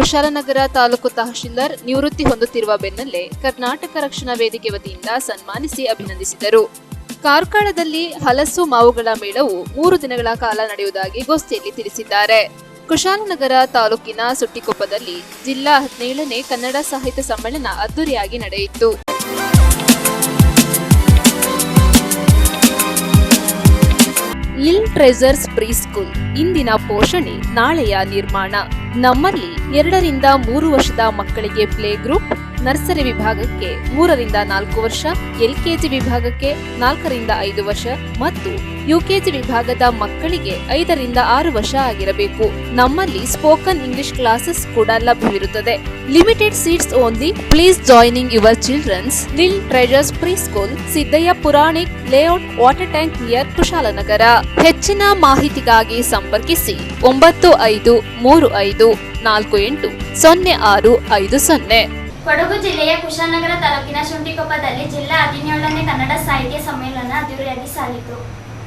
ಕುಶಾಲನಗರ ತಾಲೂಕು ತಹಶೀಲ್ದಾರ್ ನಿವೃತ್ತಿ ಹೊಂದುತ್ತಿರುವ ಬೆನ್ನಲ್ಲೇ ಕರ್ನಾಟಕ ರಕ್ಷಣಾ ವೇದಿಕೆ ವತಿಯಿಂದ ಸನ್ಮಾನಿಸಿ ಅಭಿನಂದಿಸಿದರು. ಕಾರ್ಕಳದಲ್ಲಿ ಹಲಸು ಮಾವುಗಳ ಮೇಳವು 3 ದಿನಗಳ ಕಾಲ ನಡೆಯುವುದಾಗಿ ಗೋಷ್ಠಿಯಲ್ಲಿ ತಿಳಿಸಿದ್ದಾರೆ. ಕುಶಾಲನಗರ ತಾಲೂಕಿನ ಸುಟ್ಟಿಕೊಪ್ಪದಲ್ಲಿ ಜಿಲ್ಲಾ 17ನೇ ಕನ್ನಡ ಸಾಹಿತ್ಯ ಸಮ್ಮೇಳನ ಅದ್ದೂರಿಯಾಗಿ ನಡೆಯಿತು. ಲಿಲ್ ಟ್ರೆಜರ್ಸ್ ಪ್ರೀ ಸ್ಕೂಲ್ ಇಂದಿನ ಪೋಷಣೆ ನಾಳೆಯ ನಿರ್ಮಾಣ. ನಮ್ಮಲ್ಲಿ 2 ರಿಂದ 3 ವರ್ಷದ ಮಕ್ಕಳಿಗೆ ಪ್ಲೇ ಗ್ರೂಪ್, ನರ್ಸರಿ ವಿಭಾಗಕ್ಕೆ 3 ರಿಂದ 4 ವರ್ಷ, ಎಲ್ಕೆಜಿ ವಿಭಾಗಕ್ಕೆ 4 ರಿಂದ 5 ವರ್ಷ ಮತ್ತು ಯುಕೆಜಿ ವಿಭಾಗದ ಮಕ್ಕಳಿಗೆ 5 ರಿಂದ 6 ವರ್ಷ ಆಗಿರಬೇಕು. ನಮ್ಮಲ್ಲಿ ಸ್ಪೋಕನ್ ಇಂಗ್ಲಿಷ್ ಕ್ಲಾಸಸ್ ಕೂಡ ಲಭ್ಯವಿರುತ್ತದೆ. Limited seats only. Please joining your children's Lil Treasures preschool, Siddaiah Puranik layout, water tank near Kushalnagar. ಹೆಚ್ಚಿನ ಮಾಹಿತಿಗಾಗಿ ಸಂಪರ್ಕಿಸಿ 9535480650. ಕೊಡಗು ಜಿಲ್ಲೆಯ ಕುಶಾಲನಗರ ತಾಲೂಕಿನ ಶುಂಠಿಕೊಪ್ಪದಲ್ಲಿ ಜಿಲ್ಲಾ 17ನೇ ಕನ್ನಡ ಸಾಹಿತ್ಯ ಸಮ್ಮೇಳನ ಅದ್ದೂರಿಯಾಗಿ ಸಾಗಿತು.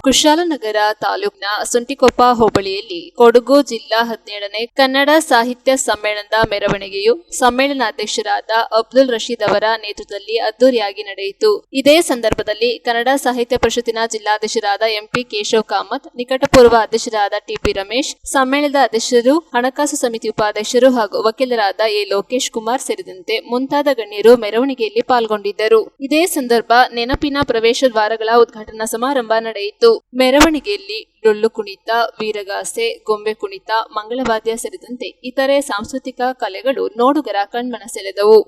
ಕುಶಾಲನಗರ ತಾಲೂಕಿನ ಸುಂಟಿಕೊಪ್ಪ ಹೋಬಳಿಯಲ್ಲಿ ಕೊಡಗು ಜಿಲ್ಲಾ 17ನೇ ಕನ್ನಡ ಸಾಹಿತ್ಯ ಸಮ್ಮೇಳನದ ಮೆರವಣಿಗೆಯು ಸಮ್ಮೇಳನಾಧ್ಯಕ್ಷರಾದ ಅಬ್ದುಲ್ ರಶೀದ್ ಅವರ ನೇತೃತ್ವದಲ್ಲಿ ಅದ್ದೂರಿಯಾಗಿ ನಡೆಯಿತು. ಇದೇ ಸಂದರ್ಭದಲ್ಲಿ ಕನ್ನಡ ಸಾಹಿತ್ಯ ಪರಿಷತ್ತಿನ ಜಿಲ್ಲಾಧ್ಯಕ್ಷರಾದ ಎಂಪಿ ಕೇಶವ್ ಕಾಮತ್, ನಿಕಟಪೂರ್ವ ಅಧ್ಯಕ್ಷರಾದ ಟಿಪಿ ರಮೇಶ್, ಸಮ್ಮೇಳನದ ಅಧ್ಯಕ್ಷರು, ಹಣಕಾಸು ಸಮಿತಿ ಉಪಾಧ್ಯಕ್ಷರು ಹಾಗೂ ವಕೀಲರಾದ ಎ ಲೋಕೇಶ್ ಕುಮಾರ್ ಸೇರಿದಂತೆ ಮುಂತಾದ ಗಣ್ಯರು ಮೆರವಣಿಗೆಯಲ್ಲಿ ಪಾಲ್ಗೊಂಡಿದ್ದರು. ಇದೇ ಸಂದರ್ಭ ನೆನಪಿನ ಪ್ರವೇಶ ದ್ವಾರಗಳ ಉದ್ಘಾಟನಾ ಸಮಾರಂಭ ನಡೆಯಿತು. ಮೆರವಣಿಗೆಯಲ್ಲಿ ಡೊಳ್ಳು ಕುಣಿತ, ವೀರಗಾಸೆ, ಗೊಂಬೆ ಕುಣಿತ, ಮಂಗಳವಾದ್ಯ ಸೇರಿದಂತೆ ಇತರೆ ಸಾಂಸ್ಕೃತಿಕ ಕಲೆಗಳು ನೋಡುಗರ ಕಣ್ಮನ ಸೆಳೆದವು.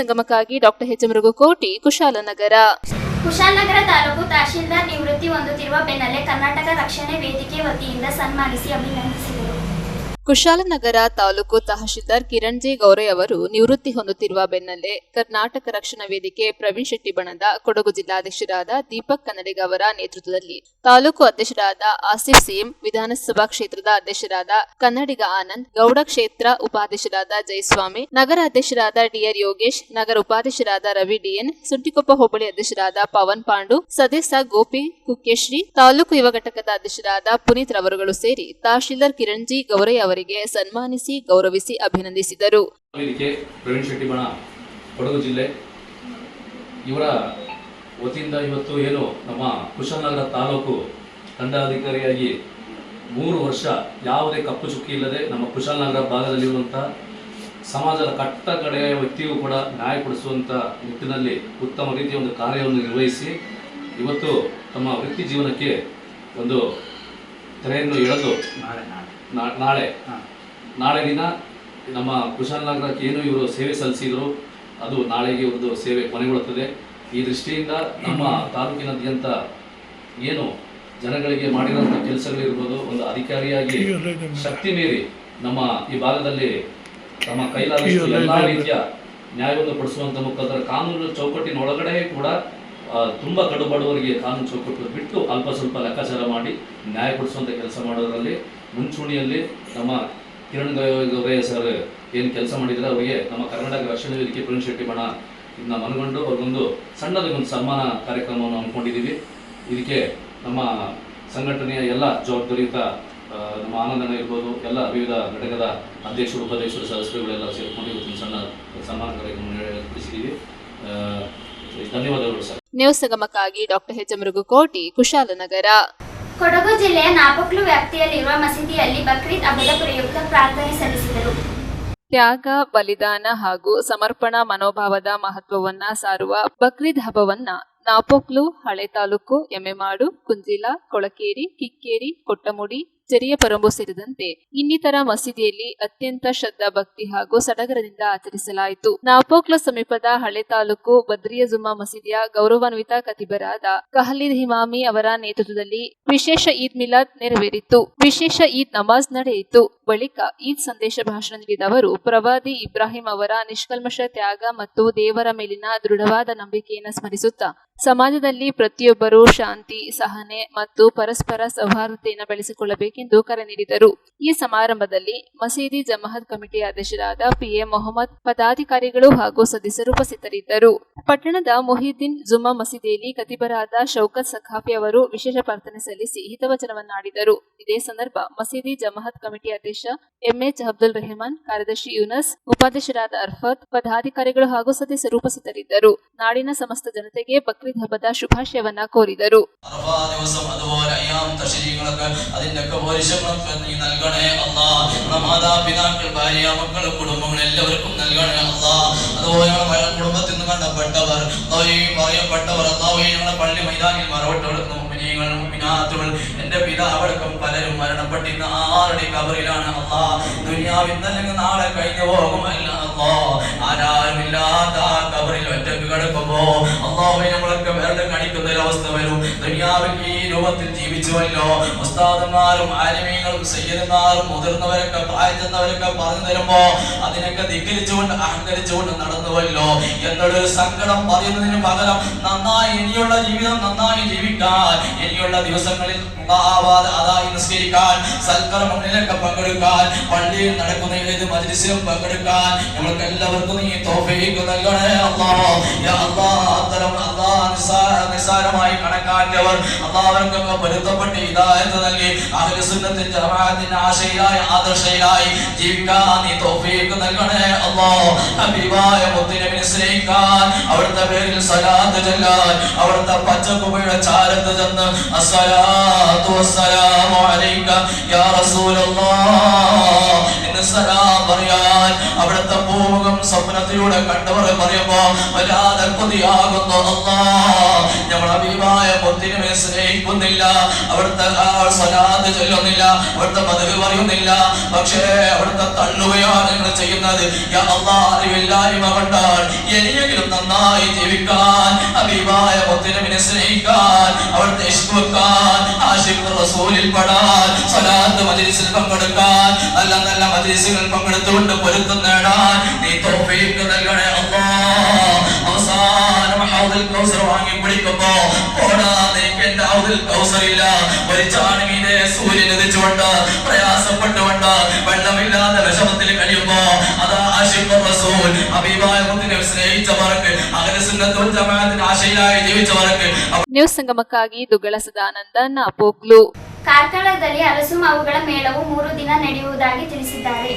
ಸಂಗಮಕ್ಕಾಗಿ ಡಾಕ್ಟರ್ ಎಚ್ ಮೃಗುಕೋಟಿ, ಕುಶಾಲನಗರ. ಕುಶಾಲನಗರ ತಾಲೂಕು ತಹಶೀಲ್ದಾರ್ ನಿವೃತ್ತಿ ಹೊಂದುತ್ತಿರುವ ಬೆನ್ನಲ್ಲೇ ಕರ್ನಾಟಕ ರಕ್ಷಣೆ ವೇದಿಕೆ ವತಿಯಿಂದ ಸನ್ಮಾನಿಸಿ ಅಭಿನಂದಿಸಿದರು. ಕುಶಾಲನಗರ ತಾಲೂಕು ತಹಶೀಲ್ದಾರ್ ಕಿರಣ್ ಜೆ ಗೌರೈ ಅವರು ನಿವೃತ್ತಿ ಹೊಂದುತ್ತಿರುವ ಬೆನ್ನಲ್ಲೇ ಕರ್ನಾಟಕ ರಕ್ಷಣಾ ವೇದಿಕೆ ಪ್ರವೀಣ್ ಶೆಟ್ಟಿ ಬಣದ ಕೊಡಗು ಜಿಲ್ಲಾಧ್ಯಕ್ಷರಾದ ದೀಪಕ್ ಕನ್ನಡಿಗ ಅವರ ನೇತೃತ್ವದಲ್ಲಿ ತಾಲೂಕು ಅಧ್ಯಕ್ಷರಾದ ಆಸಿಫ್ ಸಿಎಂ, ವಿಧಾನಸಭಾ ಕ್ಷೇತ್ರದ ಅಧ್ಯಕ್ಷರಾದ ಕನ್ನಡಿಗ ಆನಂದ್, ಗೌಡ ಕ್ಷೇತ್ರ ಉಪಾಧ್ಯಕ್ಷರಾದ ಜಯಸ್ವಾಮಿ, ನಗರ ಅಧ್ಯಕ್ಷರಾದ ಡಿಆರ್ ಯೋಗೇಶ್, ನಗರ ಉಪಾಧ್ಯಕ್ಷರಾದ ರವಿ ಡಿಎನ್, ಸುಂಟಿಕೊಪ್ಪ ಹೋಬಳಿ ಅಧ್ಯಕ್ಷರಾದ ಪವನ್ ಪಾಂಡು, ಸದಸ್ಯ ಗೋಪಿ ಕುಕ್ಕೆಶ್ರೀ, ತಾಲೂಕು ಯುವ ಘಟಕದ ಅಧ್ಯಕ್ಷರಾದ ಪುನೀತ್ ರವರುಗಳು ಸೇರಿ ತಹಶೀಲ್ದಾರ್ ಕಿರಣ್ ಜಿ ಗೌರೈ ಅವರಿಗೆ ಸನ್ಮಾನಿಸಿ ಗೌರವಿಸಿ ಅಭಿನಂದಿಸಿದರು. ವೇದಿಕೆ ಪ್ರವೀಣ್ ಶೆಟ್ಟಿ ಬಣ ಕೊಡಗು ಜಿಲ್ಲೆ ಇವರ ವತಿಯಿಂದ ಇವತ್ತು ಏನು ನಮ್ಮ ಕುಶಾಲನಗರ ತಾಲೂಕು ದಂಡಾಧಿಕಾರಿಯಾಗಿ 3 ವರ್ಷ ಯಾವುದೇ ಕಪ್ಪು ಚುಕ್ಕಿ ಇಲ್ಲದೆ ನಮ್ಮ ಕುಶಾಲನಗರ ಭಾಗದಲ್ಲಿರುವಂಥ ಸಮಾಜದ ಕಟ್ಟ ಕಡೆಯ ವ್ಯಕ್ತಿಗೂ ಕೂಡ ನ್ಯಾಯ ಕೊಡಿಸುವಂಥ ನಿಟ್ಟಿನಲ್ಲಿ ಉತ್ತಮ ರೀತಿಯ ಒಂದು ಕಾರ್ಯವನ್ನು ನಿರ್ವಹಿಸಿ ಇವತ್ತು ತಮ್ಮ ವೃತ್ತಿ ಜೀವನಕ್ಕೆ ಒಂದು ತೆರೆಯನ್ನು ಎಳೆದು ನಾಳೆ ದಿನ ನಮ್ಮ ಕುಶಾಲನಗರಕ್ಕೆ ಏನು ಇವರು ಸೇವೆ ಸಲ್ಲಿಸಿದ್ರು ಅದು ನಾಳೆಗೆ ಇವ್ರದ್ದು ಸೇವೆ ಕೊನೆಗೊಳ್ಳುತ್ತದೆ. ಈ ದೃಷ್ಟಿಯಿಂದ ನಮ್ಮ ತಾಲೂಕಿನಾದ್ಯಂತ ಏನು ಜನಗಳಿಗೆ ಮಾಡಿರುವಂಥ ಕೆಲಸಗಳಿರ್ಬೋದು, ಒಂದು ಅಧಿಕಾರಿಯಾಗಿ ಶಕ್ತಿ ಮೀರಿ ನಮ್ಮ ಈ ಭಾಗದಲ್ಲಿ ತಮ್ಮ ಕೈಲಾದಷ್ಟು ಎಲ್ಲ ರೀತಿಯ ನ್ಯಾಯವನ್ನು ಪಡಿಸುವಂಥ ಮುಖಾಂತರ ಕಾನೂನು ಚೌಕಟ್ಟಿನೊಳಗಡೆ ಕೂಡ ತುಂಬ ಕಡುಬಡವರಿಗೆ ಕಾನೂನು ಚೌಕಟ್ಟು ಬಿಟ್ಟು ಅಲ್ಪ ಸ್ವಲ್ಪ ಲೆಕ್ಕಾಚಾರ ಮಾಡಿ ನ್ಯಾಯ ಕೊಡಿಸುವಂಥ ಕೆಲಸ ಮಾಡೋದರಲ್ಲಿ ಮುಂಚೂಣಿಯಲ್ಲಿ ನಮ್ಮ ಕಿರಣ್ ಗೌರೈ ಸರ್ ಏನು ಕೆಲಸ ಮಾಡಿದರೆ ಅವರಿಗೆ ನಮ್ಮ ಕರ್ನಾಟಕ ರಕ್ಷಣಾ ವೇದಿಕೆ ಪ್ರವೀಣ್ ಶೆಟ್ಟಿ ಬಣ ಇದನ್ನ ಮನಗಂಡು ಅವ್ರಿಗೊಂದು ಸಣ್ಣದೊಂದು ಸನ್ಮಾನ ಕಾರ್ಯಕ್ರಮವನ್ನು ಹಮ್ಮಿಕೊಂಡಿದ್ದೀವಿ. ಇದಕ್ಕೆ ನಮ್ಮ ಸಂಘಟನೆಯ ಎಲ್ಲ ಜವಾಬ್ದಾರಿಯುತ ನಮ್ಮ ಆನಂದನ ಇರ್ಬೋದು, ಎಲ್ಲ ವಿವಿಧ ಘಟಕದ ಅಧ್ಯಕ್ಷರು, ಉಪಾಧ್ಯಕ್ಷರು, ಸದಸ್ಯರುಗಳೆಲ್ಲ ಸೇರಿಕೊಂಡು ಇವತ್ತಿನ ಸಣ್ಣ ಸನ್ಮಾನ ಕಾರ್ಯಕ್ರಮ ಏರ್ಪಡಿಸಿದ್ದೀವಿ. ಧನ್ಯವಾದಗಳು ಸರ್. ನ್ಯೂಸ್ ಸಂಗಮಕ್ಕಾಗಿ ಡಾಕ್ಟರ್ ಎಚ್ ಮೃಗುಕೋಟಿ, ಕುಶಾಲನಗರ. ಕೊಡಗು ಜಿಲ್ಲೆಯ ನಾಪಕ್ಲು ವ್ಯಾಪ್ತಿಯಲ್ಲಿರುವ ಮಸೀದಿಯಲ್ಲಿ ಬಕ್ರೀದ್ ಹಬ್ಬದ ಪ್ರಯುಕ್ತ ಪ್ರಾರ್ಥನೆ ಸಲ್ಲಿಸಿದರು. ತ್ಯಾಗ, ಬಲಿದಾನ ಹಾಗೂ ಸಮರ್ಪಣಾ ಮನೋಭಾವದ ಮಹತ್ವವನ್ನ ಸಾರುವ ಬಕ್ರೀದ್ ಹಬ್ಬವನ್ನ ನಾಪೋಕ್ಲು, ಹಳೆ ತಾಲೂಕು, ಎಮ್ಮೆಮಾಡು, ಕುಂಜಿಲ, ಕೊಳಕೇರಿ, ಕಿಕ್ಕೇರಿ, ಕೊಟ್ಟಮುಡಿ, ಚೆರಿಯ ಪರಂಬು ಸೇರಿದಂತೆ ಇನ್ನಿತರ ಮಸೀದಿಯಲ್ಲಿ ಅತ್ಯಂತ ಶ್ರದ್ಧಾ ಭಕ್ತಿ ಹಾಗೂ ಸಡಗರದಿಂದ ಆಚರಿಸಲಾಯಿತು. ನಾಪೋಕ್ಲ ಸಮೀಪದ ಹಳೆ ತಾಲೂಕು ಬದ್ರಿಯ ಜುಮ್ಮಾ ಮಸೀದಿಯ ಗೌರವಾನ್ವಿತ ಕತಿಬರಾದ ಕಹಲೀದ್ ಹಿಮಾಮಿ ಅವರ ನೇತೃತ್ವದಲ್ಲಿ ವಿಶೇಷ ಈದ್ ಮಿಲಾದ್ ನೆರವೇರಿತು. ವಿಶೇಷ ಈದ್ ನಮಾಜ್ ನಡೆಯಿತು. ಬಳಿಕ ಈದ್ ಸಂದೇಶ ಭಾಷಣ ನೀಡಿದ ಅವರು ಪ್ರವಾದಿ ಇಬ್ರಾಹಿಂ ಅವರ ನಿಷ್ಕಲ್ಮಶ ತ್ಯಾಗ ಮತ್ತು ದೇವರ ಮೇಲಿನ ದೃಢವಾದ ನಂಬಿಕೆಯನ್ನು ಸ್ಮರಿಸುತ್ತಾ ಸಮಾಜದಲ್ಲಿ ಪ್ರತಿಯೊಬ್ಬರೂ ಶಾಂತಿ, ಸಹನೆ ಮತ್ತು ಪರಸ್ಪರ ಸೌಹಾರ್ದತೆಯನ್ನು ಬೆಳೆಸಿಕೊಳ್ಳಬೇಕೆಂದು ಕರೆ ನೀಡಿದರು. ಈ ಸಮಾರಂಭದಲ್ಲಿ ಮಸೀದಿ ಜಮಾಅತ್ ಕಮಿಟಿ ಅಧ್ಯಕ್ಷರಾದ ಪಿಎ ಮೊಹಮ್ಮದ್, ಪದಾಧಿಕಾರಿಗಳು ಹಾಗೂ ಸದಸ್ಯರು ಉಪಸ್ಥಿತರಿದ್ದರು. ಪಟ್ಟಣದ ಮೊಹಿದ್ದೀನ್ ಜುಮ್ಮಾ ಮಸೀದಿಯಲ್ಲಿ ಕತಿಬರಾದ ಶೌಕತ್ ಸಖಾಫಿ ಅವರು ವಿಶೇಷ ಪ್ರಾರ್ಥನೆ ಸಲ್ಲಿಸಿ ಹಿತವಚನವನ್ನಾಡಿದರು. ಇದೇ ಸಂದರ್ಭ ಮಸೀದಿ ಜಮಾಅತ್ ಕಮಿಟಿ ಅಧ್ಯಕ್ಷ ಎಂಎಚ್ ಅಬ್ದುಲ್ ರೆಹಮಾನ್, ಕಾರ್ಯದರ್ಶಿ ಯೂನಸ್, ಉಪಾಧ್ಯಕ್ಷರಾದ ಅರ್ಫತ್, ಪದಾಧಿಕಾರಿಗಳು ಹಾಗೂ ಸದಸ್ಯರು ಉಪಸ್ಥಿತರಿದ್ದರು. ನಾಡಿನ ಸಮಸ್ತ ಜನತೆಗೆ ಬಕ್ರೀದ್ ಹಬ್ಬದ ಶುಭಾಶಯವನ್ನ ಕೋರಿದರು. എന്റെ പിതാവടക്കം പലരും മരണപ്പെട്ട് ഇന്ന് ആരുടെ കബറിലാണ് അല്ലാ. ദുനിയാവിൽ നിന്ന് നാളെ കഴിഞ്ഞു പോകുമല്ല അല്ലാ. ആരാരുമില്ലാത്ത ആ കബറിൽ ഒറ്റക്ക് കിടക്കുമ്പോ അല്ലാഹുവേ നമ്മളൊക്കെ വെറുതെ കണിക്കുന്ന ഒരു അവസ്ഥ വരും. ദുനിയാവിൽ ഈ രൂപത്തിൽ ജീവിച്ചുവല്ലോ. ഉസ്താദന്മാരും ആലിമീങ്ങളും സയ്യിദന്മാരും മുതിർന്നവരൊക്കെ പ്രായം ചെന്നവരൊക്കെ പറഞ്ഞു തരുമ്പോ അതിനൊക്കെ ധിക്കരിച്ചുകൊണ്ട് അഹങ്കരിച്ചുകൊണ്ട് നടന്നുവല്ലോ എന്നൊരു സങ്കടം പറയുന്നതിന് പകരം നന്നായി ഇനിയുള്ള ജീവിതം നന്നായി ജീവിക്കാൻ, ഇനിയുള്ള ദിവസങ്ങളിൽ അതായി നിസ്കരിക്കാൻ, സൽക്കർമ്മങ്ങളിലൊക്കെ പങ്കെടുക്കാൻ, പള്ളിയിൽ നടക്കുന്ന ഏത് മജ്ലിസിലും പങ്കെടുക്കാൻ നമ്മൾക്ക് എല്ലാവർക്കും നീ തൗഫീഖ് നൽകണേ അല്ലാഹ്. യാ അല്ലാഹ്, അത്തരം അല്ലാഹ് നിസ്സാരമായി കണക്കാക്കിയവർ അല്ലാഹുവർക്കൊക്കെ പൊരുത്തപ്പെട്ട് ഹിദായത്ത് നൽകി അഹ്ലു സുന്നത്തിൽ ജമാഅത്തിന്റെ ആശയിലായി ആദർശയിലായി ജീവിക്കാൻ നീ തൗഫീഖ് നൽകണേ അല്ലാഹ്. ഹബീബായ മുത്തുനബിയെ സ്നേഹിക്കാൻ, അവിടുത്തെ പേരിൽ സ്വലാത്ത് ചൊല്ലാൻ, അവിടുത്തെ പച്ചക്കുബയുടെ ചാരത്ത് ചെന്ന് അസ്സലാത്തു വസ്സലാമു അലൈക യാ റസൂലല്ലാഹ് എന്ന് സലാം പറയാൻ അവിടുത്തെ പൂമുഖം സ്വപ്നത്തിലൂടെ കണ്ടവർ പറയുമ്പോ വല്ലാതെ കൊതിയാകുന്നു അല്ലാഹ്. ഞങ്ങളുടെ ഹബീബായ മുത്തിനെ സ്നേഹിക്കുന്നില്ല, അവിടുത്തെ സ്വലാത്ത് ചൊല്ലുന്നില്ല, അവിടുത്തെ പദവി പറയുന്നില്ല, പക്ഷേ അവിടുത്തെ തള്ളുകയാണ് നിങ്ങൾ ചെയ്യുന്നത്. യാ അല്ലാഹ്, അറിവില്ലായ്മ കൊണ്ടാണ്. ഇനിയെങ്കിലും നന്നായി ജീവിക്കാൻ, ഹബീബായ മുത്തിനെ സ്നേഹിക്കാൻ, അവിടുത്തെ ഇഷ്ക് വെക്കാൻ, ആശിഖ് റസൂലിൽ പെടാൻ, സ്വലാത്ത് മജ്ലിസിൽ പങ്കെടുക്കാൻ, നല്ല നല്ല മജ്ലിസുകളിൽ പങ്കെടുത്തുകൊണ്ട് പൊരുത്തം നേടാൻ നീ തൗഫീഖ് നൽകണേ അല്ലാഹ്. അവസാനം ഹൗദുൽ കൗസർ വാങ്ങി പിടിക്കുമ്പോ ഓടാ നിനക്ക് എന്റെ ഹൗദുൽ കൗസറില്ല, ഒരു ചാണമീനെ സൂര്യൻ എതിച്ചുകൊണ്ട് പ്രയാസപ്പെട്ടുകൊണ്ട് വെള്ളമില്ലാതെ വിഷമത്തിൽ കഴിയുമ്പോ അതാ ആശിഖ് റസൂൽ ഹബീബായ മുത്തിനെ സ്നേഹിച്ചവർക്ക്, അഹ്ലു സുന്നത്ത് വൽ ജമാഅത്തിന്റെ ആശയിലായി ജീവിച്ചവർക്ക് ನ್ಯೂಸ್ ಸಂಗಮಕ್ಕಾಗಿ ದುಗ್ಗಳ ಸದಾನಂದ ನಾಪೋಕ್ಲು. ಕಾರ್ಕಳದಲ್ಲಿ ಹಲಸು ಮಾವುಗಳ ಮೇಳವು 3 ದಿನ ನಡೆಯುವುದಾಗಿ ತಿಳಿಸಿದ್ದಾರೆ.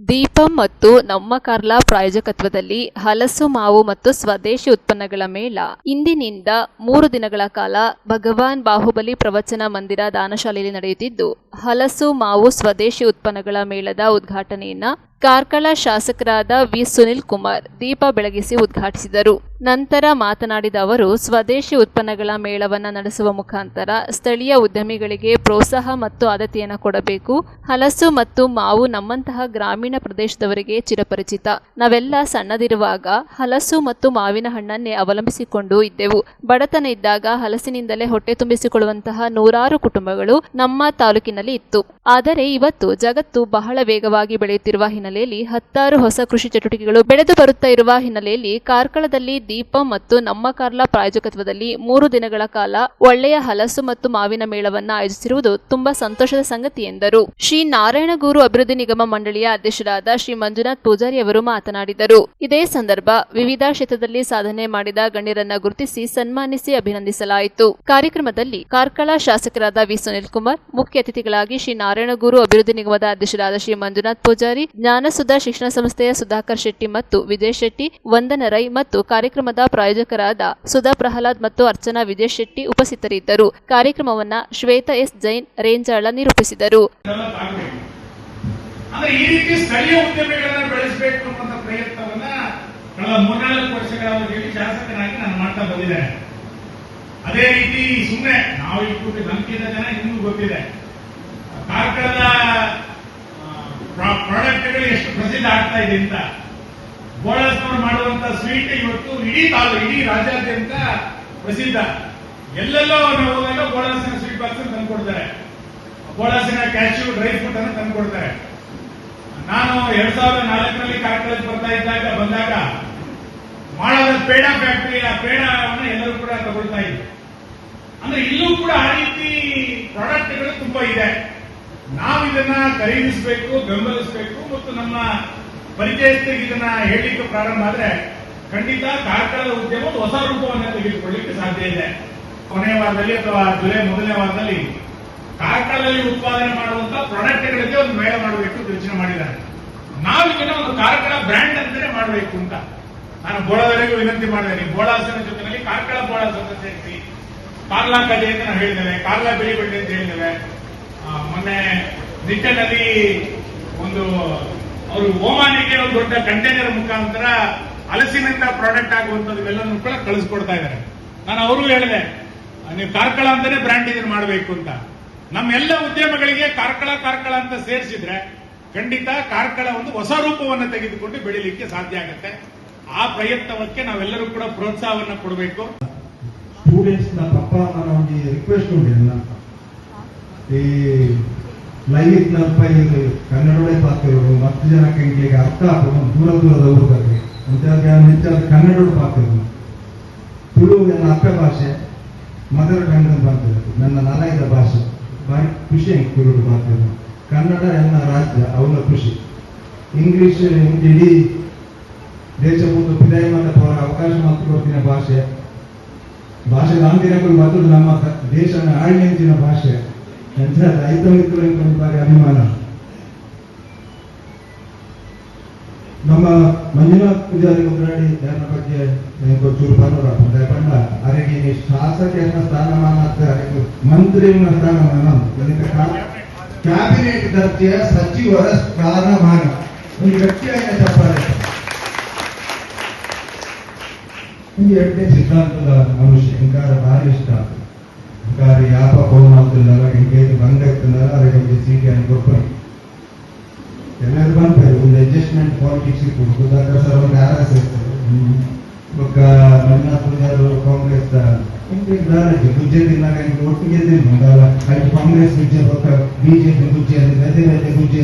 ದೀಪಂ ಮತ್ತು ನಮ್ಮ ಕಾರ್ಲಾ ಪ್ರಾಯೋಜಕತ್ವದಲ್ಲಿ ಹಲಸು ಮಾವು ಮತ್ತು ಸ್ವದೇಶಿ ಉತ್ಪನ್ನಗಳ ಮೇಳ ಇಂದಿನಿಂದ 3 ದಿನಗಳ ಕಾಲ ಭಗವಾನ್ ಬಾಹುಬಲಿ ಪ್ರವಚನ ಮಂದಿರ ದಾನಶಾಲೆಯಲ್ಲಿ ನಡೆಯುತ್ತಿದ್ದು, ಹಲಸು ಮಾವು ಸ್ವದೇಶಿ ಉತ್ಪನ್ನಗಳ ಮೇಳದ ಉದ್ಘಾಟನೆಯನ್ನ ಕಾರ್ಕಳ ಶಾಸಕರಾದ ವಿ ಸುನಿಲ್ ಕುಮಾರ್ ದೀಪ ಬೆಳಗಿಸಿ ಉದ್ಘಾಟಿಸಿದರು. ನಂತರ ಮಾತನಾಡಿದ ಅವರು, ಸ್ವದೇಶಿ ಉತ್ಪನ್ನಗಳ ಮೇಳವನ್ನು ನಡೆಸುವ ಮುಖಾಂತರ ಸ್ಥಳೀಯ ಉದ್ಯಮಿಗಳಿಗೆ ಪ್ರೋತ್ಸಾಹ ಮತ್ತು ಆದ್ಯತೆಯನ್ನು ಕೊಡಬೇಕು. ಹಲಸು ಮತ್ತು ಮಾವು ನಮ್ಮಂತಹ ಗ್ರಾಮೀಣ ಪ್ರದೇಶದವರಿಗೆ ಚಿರಪರಿಚಿತ. ನಾವೆಲ್ಲ ಸಣ್ಣದಿರುವಾಗ ಹಲಸು ಮತ್ತು ಮಾವಿನ ಹಣ್ಣನ್ನೇ ಅವಲಂಬಿಸಿಕೊಂಡು ಇದ್ದೆವು. ಬಡತನ ಇದ್ದಾಗ ಹಲಸಿನಿಂದಲೇ ಹೊಟ್ಟೆ ತುಂಬಿಸಿಕೊಳ್ಳುವಂತಹ ನೂರಾರು ಕುಟುಂಬಗಳು ನಮ್ಮ ತಾಲೂಕಿನಲ್ಲಿ ಇತ್ತು. ಆದರೆ ಇವತ್ತು ಜಗತ್ತು ಬಹಳ ವೇಗವಾಗಿ ಬೆಳೆಯುತ್ತಿರುವ ಹಿನ್ನೆಲೆಯಲ್ಲಿ ಹತ್ತಾರು ಹೊಸ ಕೃಷಿ ಚಟುವಟಿಕೆಗಳು ಬೆಳೆದು ಬರುತ್ತಾ ಇರುವ ಹಿನ್ನೆಲೆಯಲ್ಲಿ ಕಾರ್ಕಳದಲ್ಲಿ ದೀಪ ಮತ್ತು ನಮ್ಮ ಕಾರ್ಲಾ ಪ್ರಾಯೋಜಕತ್ವದಲ್ಲಿ 3 ದಿನಗಳ ಕಾಲ ಒಳ್ಳೆಯ ಹಲಸು ಮತ್ತು ಮಾವಿನ ಮೇಳವನ್ನು ಆಯೋಜಿಸಿರುವುದು ತುಂಬಾ ಸಂತೋಷದ ಸಂಗತಿ ಎಂದರು. ಶ್ರೀ ನಾರಾಯಣಗೂರು ಅಭಿವೃದ್ಧಿ ನಿಗಮ ಮಂಡಳಿಯ ಅಧ್ಯಕ್ಷರಾದ ಶ್ರೀ ಮಂಜುನಾಥ್ ಪೂಜಾರಿ ಅವರು ಮಾತನಾಡಿದರು. ಇದೇ ಸಂದರ್ಭ ವಿವಿಧ ಕ್ಷೇತ್ರದಲ್ಲಿ ಸಾಧನೆ ಮಾಡಿದ ಗಣ್ಯರನ್ನ ಗುರುತಿಸಿ ಸನ್ಮಾನಿಸಿ ಅಭಿನಂದಿಸಲಾಯಿತು. ಕಾರ್ಯಕ್ರಮದಲ್ಲಿ ಕಾರ್ಕಳ ಶಾಸಕರಾದ ವಿ ಸುನಿಲ್ ಕುಮಾರ್, ಮುಖ್ಯ ಅತಿಥಿಗಳಾಗಿ ಶ್ರೀ ನಾರಾಯಣಗೂರು ಅಭಿವೃದ್ಧಿ ನಿಗಮದ ಅಧ್ಯಕ್ಷರಾದ ಶ್ರೀ ಮಂಜುನಾಥ್ ಪೂಜಾರಿ, ಜ್ಞಾನಸುಧಾ ಶಿಕ್ಷಣ ಸಂಸ್ಥೆಯ ಸುಧಾಕರ್ ಶೆಟ್ಟಿ ಮತ್ತು ವಿಜಯ್ ಶೆಟ್ಟಿ, ವಂದನ ರೈ ಮತ್ತು ಕಾರ್ಯಕ್ರಮದ ಪ್ರಾಯೋಜಕರಾದ ಸುಧಾ ಪ್ರಹ್ಲಾದ್ ಮತ್ತು ಅರ್ಚನಾ ವಿಜಯ್ ಶೆಟ್ಟಿ ಉಪಸ್ಥಿತರಿದ್ದರು. ಕಾರ್ಯಕ್ರಮವನ್ನ ಶ್ವೇತಾ ಎಸ್ ಜೈನ್ ರೇಂಜಾಳ ನಿರೂಪಿಸಿದರು. ಈ ರೀತಿ ಸ್ಥಳೀಯ ಉದ್ಯಮಿಗಳನ್ನ ಬೆಳೆಸಬೇಕು ಅನ್ನುವಂತ ಪ್ರಯತ್ನವನ್ನ ಕಳೆದ 3-4 ವರ್ಷಗಳ ಅವಧಿಯಲ್ಲಿ ಶಾಸಕನಾಗಿ ನಾನು ಮಾಡ್ತಾ ಬಂದಿದ್ದೇನೆ. ಅದೇ ರೀತಿ ಸುಮ್ಮನೆ ನಾವು ಇಟ್ಟು ನಂಬಿಕೆಯ ಜನ ಇನ್ನೂ ಗೊತ್ತಿದೆ, ಕಾರ್ಕಳದ ಪ್ರಾಡಕ್ಟ್ಗಳು ಎಷ್ಟು ಪ್ರಸಿದ್ಧ ಆಗ್ತಾ ಇದೆ ಅಂತ. ಬೋಳಸ್ನವರು ಮಾಡುವಂತ ಸ್ವೀಟ್ ಇವತ್ತು ಇಡೀ ರಾಜ್ಯಾದ್ಯಂತ ಪ್ರಸಿದ್ಧ. ಎಲ್ಲೆಲ್ಲೋ ನಾವು ಹೋದಾಗ ಬೋಳಸಿನ ಸ್ವೀಟ್ ಬಾಕ್ಸ್ ತಂದು ಕೊಡ್ತಾರೆ, ಬೋಳಸಿನ ಕ್ಯಾಶ್ಯೂ ಡ್ರೈ ಫ್ರೂಟ್ ಅನ್ನು ತಂದು ಕೊಡ್ತಾರೆ. ನಾನು 2004ರಲ್ಲಿ ಕಾರ್ಕಳಕ್ಕೆ ಬಂದಾಗ ಮಾಡದ ಪೇಡ ಫ್ಯಾಕ್ಟರಿ, ಆ ಪೇಡವನ್ನು ಎಲ್ಲರೂ ಕೂಡ ತಗೊಳ್ತಾ ಇದ್ರು. ಅಂದ್ರೆ ಇಲ್ಲೂ ಕೂಡ ಆ ರೀತಿ ಪ್ರಾಡಕ್ಟ್ಗಳು ತುಂಬಾ ಇದೆ. ನಾವು ಇದನ್ನ ಖರೀದಿಸಬೇಕು, ಬೆಂಬಲಿಸಬೇಕು ಮತ್ತು ನಮ್ಮ ಪರಿಚಯಸ್ಥರಿಗೆ ಇದನ್ನ ಹೇಳಲಿಕ್ಕೆ ಪ್ರಾರಂಭ ಆದ್ರೆ ಖಂಡಿತ ಕಾರ್ಕಳದ ಉದ್ಯಮ ಹೊಸ ರೂಪವನ್ನು ತೆಗೆದುಕೊಳ್ಳಲಿಕ್ಕೆ ಸಾಧ್ಯ ಇದೆ. ಕೊನೆಯ ವಾರದಲ್ಲಿ ಅಥವಾ ಜುಲೈ ಮೊದಲನೇ ವಾರದಲ್ಲಿ ಕಾರ್ಕಳದಲ್ಲಿ ಉತ್ಪಾದನೆ ಮಾಡುವಂತಹ ಪ್ರಾಡಕ್ಟ್ಗಳಿಗೆ ಒಂದು ಮೇಳ ಮಾಡಬೇಕು ಅಂತ ಯೋಚನೆ ಮಾಡಿದ್ದಾರೆ. ನಾವು ಇದನ್ನ ಒಂದು ಕಾರ್ಕಳ ಬ್ರ್ಯಾಂಡ್ ಅಂತಾನೆ ಮಾಡಬೇಕು ಅಂತ ನಾನು ಬೋಳದವರೆಗೂ ವಿನಂತಿ ಮಾಡಿದ್ದೇನೆ. ಬೋಳಾಸಿನ ಜೊತೆಯಲ್ಲಿ ಕಾರ್ಕಳ ಬೋಳಾಸನ್ನು ಸೇರಿಸಿ ಕಾರ್ಲಾ ಕಜೆ ಅಂತ ನಾವು ಹೇಳಿದ್ದೇವೆ, ಕಾರ್ಲಾ ಬಿಳಿ ಬಳ್ಳಿ ಅಂತ ಹೇಳಿದ್ದೇವೆ. ಮೊನ್ನೆ ನಿಟ್ಟನಲ್ಲಿ ಒಂದು ಅವರು ಓಮಾನಿಗೆ ಒಂದು ದೊಡ್ಡ ಕಂಟೈನರ್ ಮುಖಾಂತರ ಹಲಸಿನಿಂದ ಪ್ರಾಡಕ್ಟ್ ಆಗುವಂಥದ್ದು ಇವೆಲ್ಲನೂ ಕೂಡ ಕಳಿಸ್ಕೊಡ್ತಾ ಇದ್ದಾರೆ. ನಾನು ಅವರು ಹೇಳಿದೆ, ನೀವು ಕಾರ್ಕಳ ಅಂತಾನೆ ಬ್ರ್ಯಾಂಡ್ ಇದನ್ನು ಮಾಡಬೇಕು ಅಂತ. ನಮ್ಮೆಲ್ಲ ಉದ್ಯಮಗಳಿಗೆ ಕಾರ್ಕಳ ಅಂತ ಸೇರಿಸಿದ್ರೆ ಖಂಡಿತ ಕಾರ್ಕಳ ಒಂದು ಹೊಸ ರೂಪವನ್ನು ತೆಗೆದುಕೊಂಡು ಬೆಳಿಲಿಕ್ಕೆ ಸಾಧ್ಯ ಆಗುತ್ತೆ. ಆ ಪ್ರಯತ್ನಕ್ಕೆ ನಾವೆಲ್ಲರೂ ಕೂಡ ಪ್ರೋತ್ಸಾಹವನ್ನು ಕೊಡಬೇಕು. ಸ್ಟೂಡೆಂಟ್ಸ್ ನ ಪಪ್ಪ ನನ್ನ ಒಂದು ರಿಕ್ವೆಸ್ಟ್ ಉಂಟು, ಈ ಲೈವ್ ಇದು ಕನ್ನಡವೇ ಪಾತಿರೋದು 10 ಜನಕ್ಕೆ ಇಂಗ್ಲಿಗೆ ಅರ್ಥ ಆಗೋದು ದೂರದ ಊರಿಗೆ ಹೆಚ್ಚಾದ ಕನ್ನಡ ಪಾತಿರೋದು. ತುಳು ನನ್ನ ಅಪ್ಪ ಭಾಷೆ, ಮದರ್ ಟಂಗ್ ಪಾತಿರೋದು, ನನ್ನ ನಲಯದ ಭಾಷೆ ಭಾರಿ ಖುಷಿ ತುಳು ಪಾತಿರೋದು. ಕನ್ನಡ ನನ್ನ ರಾಜ್ಯ ಅವನ ಖುಷಿ. ಇಂಗ್ಲಿಷ್ ಇಡೀ ದೇಶ ಮುಂದೆ ಪಿದಾಯಿ ಮಾಡಕ್ಕೆ ಅವಕಾಶ ಮಾತ್ರ ಕೊಡ್ತಿನ ಭಾಷೆ ಗಾಂಧಿನಗಳು ಮತ್ತು ನಮ್ಮ ದೇಶನ ಆಳ್ನೆಂಚಿನ ಭಾಷೆ ರೈತ ಮಿತ್ರರ ಬಾರಿ ಅಭಿಮಾನ. ನಮ್ಮ ಮಂಜುನಾಥ್ ಪೂಜಾರಿ ಉದ್ರಾಡಿ ಯಾರ ಬಗ್ಗೆ ಚೂರು ಬರೋಣ ಪಂಡ ಅವರಿಗೆ ಶಾಸಕನ ಸ್ಥಾನಮಾನ ಮಂತ್ರಿಯ ಸ್ಥಾನಮಾನ ಕ್ಯಾಬಿನೆಟ್ ದರ್ಜೆಯ ಸಚಿವರ ಸ್ಥಾನಮಾನ ಒಂದು ವ್ಯಕ್ತಿಯಾಗಿ ತಪ್ಪಾರೆ. ಈ ಎರಡನೇ ಸಿದ್ಧಾಂತದ ಮನುಷ್ಯ ಇಂಕಾರ ಭಾರಿ ಇಷ್ಟ. ಗಾರಿ ಯಾಪ ಫೋನ್ ಮಾಡ್ತಿಲ್ಲ ಹಿಂಗೆ ಬಂದ ಅದಕ್ಕೆ ಸೀಟಿ అని ಕೊಡ್ತಾರೆ ಎಲ್ಲರೂ ಬಂತಾರೆ ಒಂದು ಅಡ್ಜಸ್ಟ್ಮೆಂಟ್ ಪಾಲಿಟಿಕ್ಸ್ ಕೊಡ್ಬೋದು ಅದ್ರ ಸರ್ ಒಂದು ಆರ್.ಎಸ್. ఒక మన్నాపురం కాంగ్రెస్ గుజ్జేదిన్నాక ఒట్టిಗೆ అది కాంగ్రెస్ గుజ్జే ఒక ಬಿಜೆಪಿ ಗುಜ್ಜೆ ಬೇರೆ ಬೇರೆ ಗುಜ್ಜೆ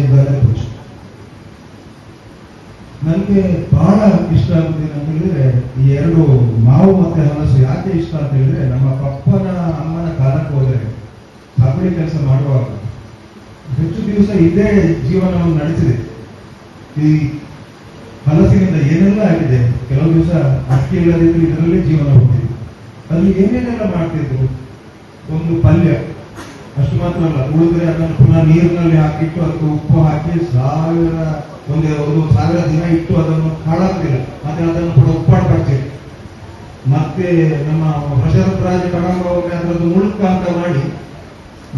ನನಗೆ ಬಹಳ ಇಷ್ಟ ಆಗುತ್ತೆ ಅಂತ ಹೇಳಿದ್ರೆ ಈ ಎರಡು ಮಾವು ಮತ್ತೆ ಹಲಸು ಯಾಕೆ ಇಷ್ಟ ಅಂತ ಹೇಳಿದ್ರೆ ನಮ್ಮ ಪಪ್ಪನ ಅಮ್ಮನ ಕಾಲಕ್ಕೆ ಹೋದರೆ ಸಾಗುವಳಿ ಕೆಲಸ ಮಾಡುವಾಗ ಹೆಚ್ಚು ದಿವಸ ಇದೇ ಜೀವನವನ್ನು ನಡೆಸಿದೆ. ಈ ಹಲಸಿನಿಂದ ಏನೆಲ್ಲ ಆಗಿದೆ, ಕೆಲವು ದಿವಸ ಅಕ್ಕಿ ಇಲ್ಲದಿದ್ರು ಇದರಲ್ಲೇ ಜೀವನ ಹೋಗ್ತಿದೆ. ಅಲ್ಲಿ ಏನೇನೆಲ್ಲ ಮಾಡ್ತಿದ್ರು, ಒಂದು ಪಲ್ಯ ಅಷ್ಟು ಮಾತ್ರ ಅಲ್ಲ, ಉಳಿದ್ರೆ ಅದನ್ನು ಪುನಃ ನೀರಿನಲ್ಲಿ ಹಾಕಿಟ್ಟು ಅದಕ್ಕೆ ಉಪ್ಪು ಹಾಕಿ ಒಂದು ಸಾವಿರ ದಿನ ಇಟ್ಟು ಅದನ್ನು ಹಾಳಾಗ್ತಿಲ್ಲ, ಮತ್ತೆ ಅದನ್ನು ಕೂಡ ಉಪ್ಪಾಡು ಪಡ್ತೀವಿ. ಮತ್ತೆ ನಮ್ಮ ಪ್ರಶಾಂತರಾಜ ಕಡಂಬ ಅದರದ್ದು ಮುಳುಕ ಅಂತ ಮಾಡಿ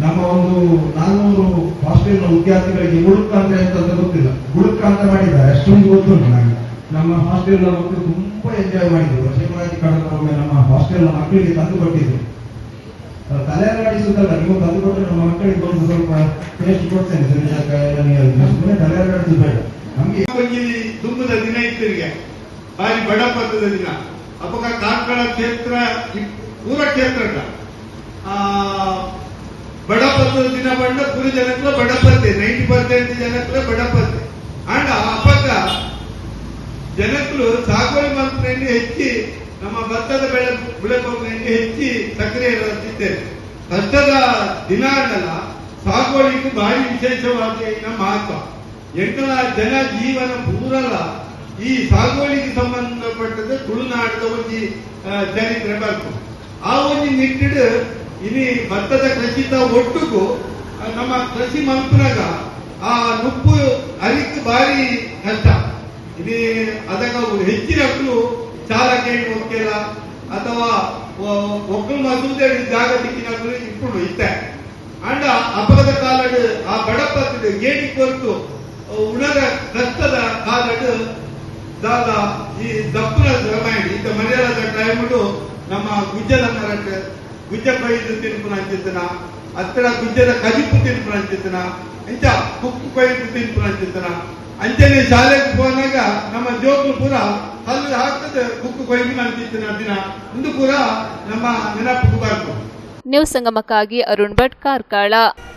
ನಮ್ಮ ಒಂದು 400 ಹಾಸ್ಟೆಲ್ನ ವಿದ್ಯಾರ್ಥಿಗಳಿಗೆ ಮುಳುಕ ಅಂದ್ರೆ ಅಂತ ಗೊತ್ತಿಲ್ಲ, ಗುಳುಕ ಅಂತ ಮಾಡಿದ್ದಾರೆ, ಅಷ್ಟೊಂದು ಗೊತ್ತುಂಟು ನನಗೆ. ನಮ್ಮ ಹಾಸ್ಟೆಲ್ನ ಮಕ್ಕಳು ತುಂಬಾ ಎಂಜಾಯ್ ಮಾಡಿದ್ರು. ಪ್ರಶಾಂತರಾಜ ಕಡಂಬ ನಮ್ಮ ಹಾಸ್ಟೆಲ್ನ ಮಕ್ಕಳಿಗೆ ತಂದು ಕೊಟ್ಟಿದ್ರು. ತಲೆ ಅಲ್ಲಾಡಿಸುವುದಲ್ಲ, ನೀವು ತಂದು ಕೊಟ್ಟರೆ ನಮ್ಮ ಮಕ್ಕಳಿಗೆ ಒಂದು ಸ್ವಲ್ಪ ಟೇಸ್ಟ್ ಕೊಡ್ತೇನೆ, ತಲೆ ಅಲ್ಲಾಡಿಸು ಬೇಡ. ನಮ್ಗೆ ದುಂಬದ ದಿನ ಇತ್ತಿರಿಗೆ ಬಾರಿ ಬಡಪತ್ತದ ದಿನ ಅಪಕ ಕಾರ್ಕಳ ಕ್ಷೇತ್ರ ಪೂರ ಕ್ಷೇತ್ರ ಬಡಪತ್ತದ ದಿನ ಬಂಡ ಪೂರ ಜನಕ್ಕೂ ಬಡಪತ್ತೆ 90% ಜನಕ್ಕೂ ಬಡಪತ್ತೆ ಅಂಡ್ ಅಪಕ ಜನಕ್ಕಳು ಸಾಗುವಳಿ ಮಂತ್ರಿಯಲ್ಲಿ ಹೆಚ್ಚಿ ನಮ್ಮ ಭತ್ತದ ಬೆಳೆಗಳನ್ನು ಹೆಚ್ಚಿ ಸಕ್ರಿಯ ಇರುತ್ತಿದ್ದೇವೆ. ಕಷ್ಟದ ದಿನ ಅನ್ನಲ್ಲ, ಸಾಗುವಳಿಗೂ ಭಾರಿ ವಿಶೇಷವಾಗಿ ಮಹತ್ವ. ಎಂಟನ ಜನ ಜೀವನ ಪೂರಲ ಈ ಸಾಗುವಳಿಗೆ ಸಂಬಂಧಪಟ್ಟದ ತುಳುನಾಡದ ಒಂದು ಚರಿತ್ರೆ ಬರ್ತು. ಆ ಒಂದು ನಿಟ್ಟಿಡು ಇನಿ ಭತ್ತದ ಕೃಷಿತ ಒಟ್ಟಿಗೂ ನಮ್ಮ ಕೃಷಿ ಮಂತ್ರಾಗ ಆ ನುಪ್ಪು ಅರಿಕ್ ಭಾರಿ ಕಷ್ಟ. ಇನಿ ಅದಕ್ಕೆ ಹೆಚ್ಚಿನ ಮಕ್ಕಳು ಚಾಲಕ ಹೋಗ್ತಿಲ್ಲ ಅಥವಾ ಒಕ್ಕಲು ಮಸೂದೆ ಜಾಗ ದಿಕ್ಕಿನಗಳು ಇಟ್ಕೊಂಡು ಇತ್ತೆ ಅಂಡ ಅಪಘಾತ ಕಾಲಡ್ ಆ ಬಡಪತ್ತದ ಏಣಿ ಕೊರತು ಉಣದ ಕಷ್ಟದ ಕಾಲಡ್ ದಾದ ಈ ದಪ್ಪನ ಮಾಡಿ ಇದ್ದ ಮನೆಯದ ಟೈಮು ನಮ್ಮ ಗುಜ್ಜದ ಗುಜ್ಜ ಕೊಯ್ದು ತಿನ್ಪುನ ಅಂಚಿತ್ತನ ಹತ್ತಿರ ಗುಜ್ಜದ ಕಜಿಪು ತಿನ್ಪುನ ಅಂಚಿತ್ತನ ಇಂಚ ಕುಕ್ಕು ಕೊಯ್ದು ತಿನ್ಪುನ ಅಂಚಿತ್ತನ ಅಂಚನೆ ಶಾಲೆಗೆ ಹೋದಾಗ ನಮ್ಮ ಜೋಕ್ಲು ಪೂರ ಹಲ್ಲು ಹಾಕದ ಕುಕ್ಕು ಕೊಯ್ದು ಅಂಚಿತ್ತನ ದಿನ ಇಂದು ಪೂರ ನಮ್ಮ ನೆನಪು ಬರ್ತು. ನ್ಯೂಸ್ ಸಂಗಮಕ್ಕಾಗಿ ಅರುಣ್ ಭಟ್, ಕಾರ್ಕಳ.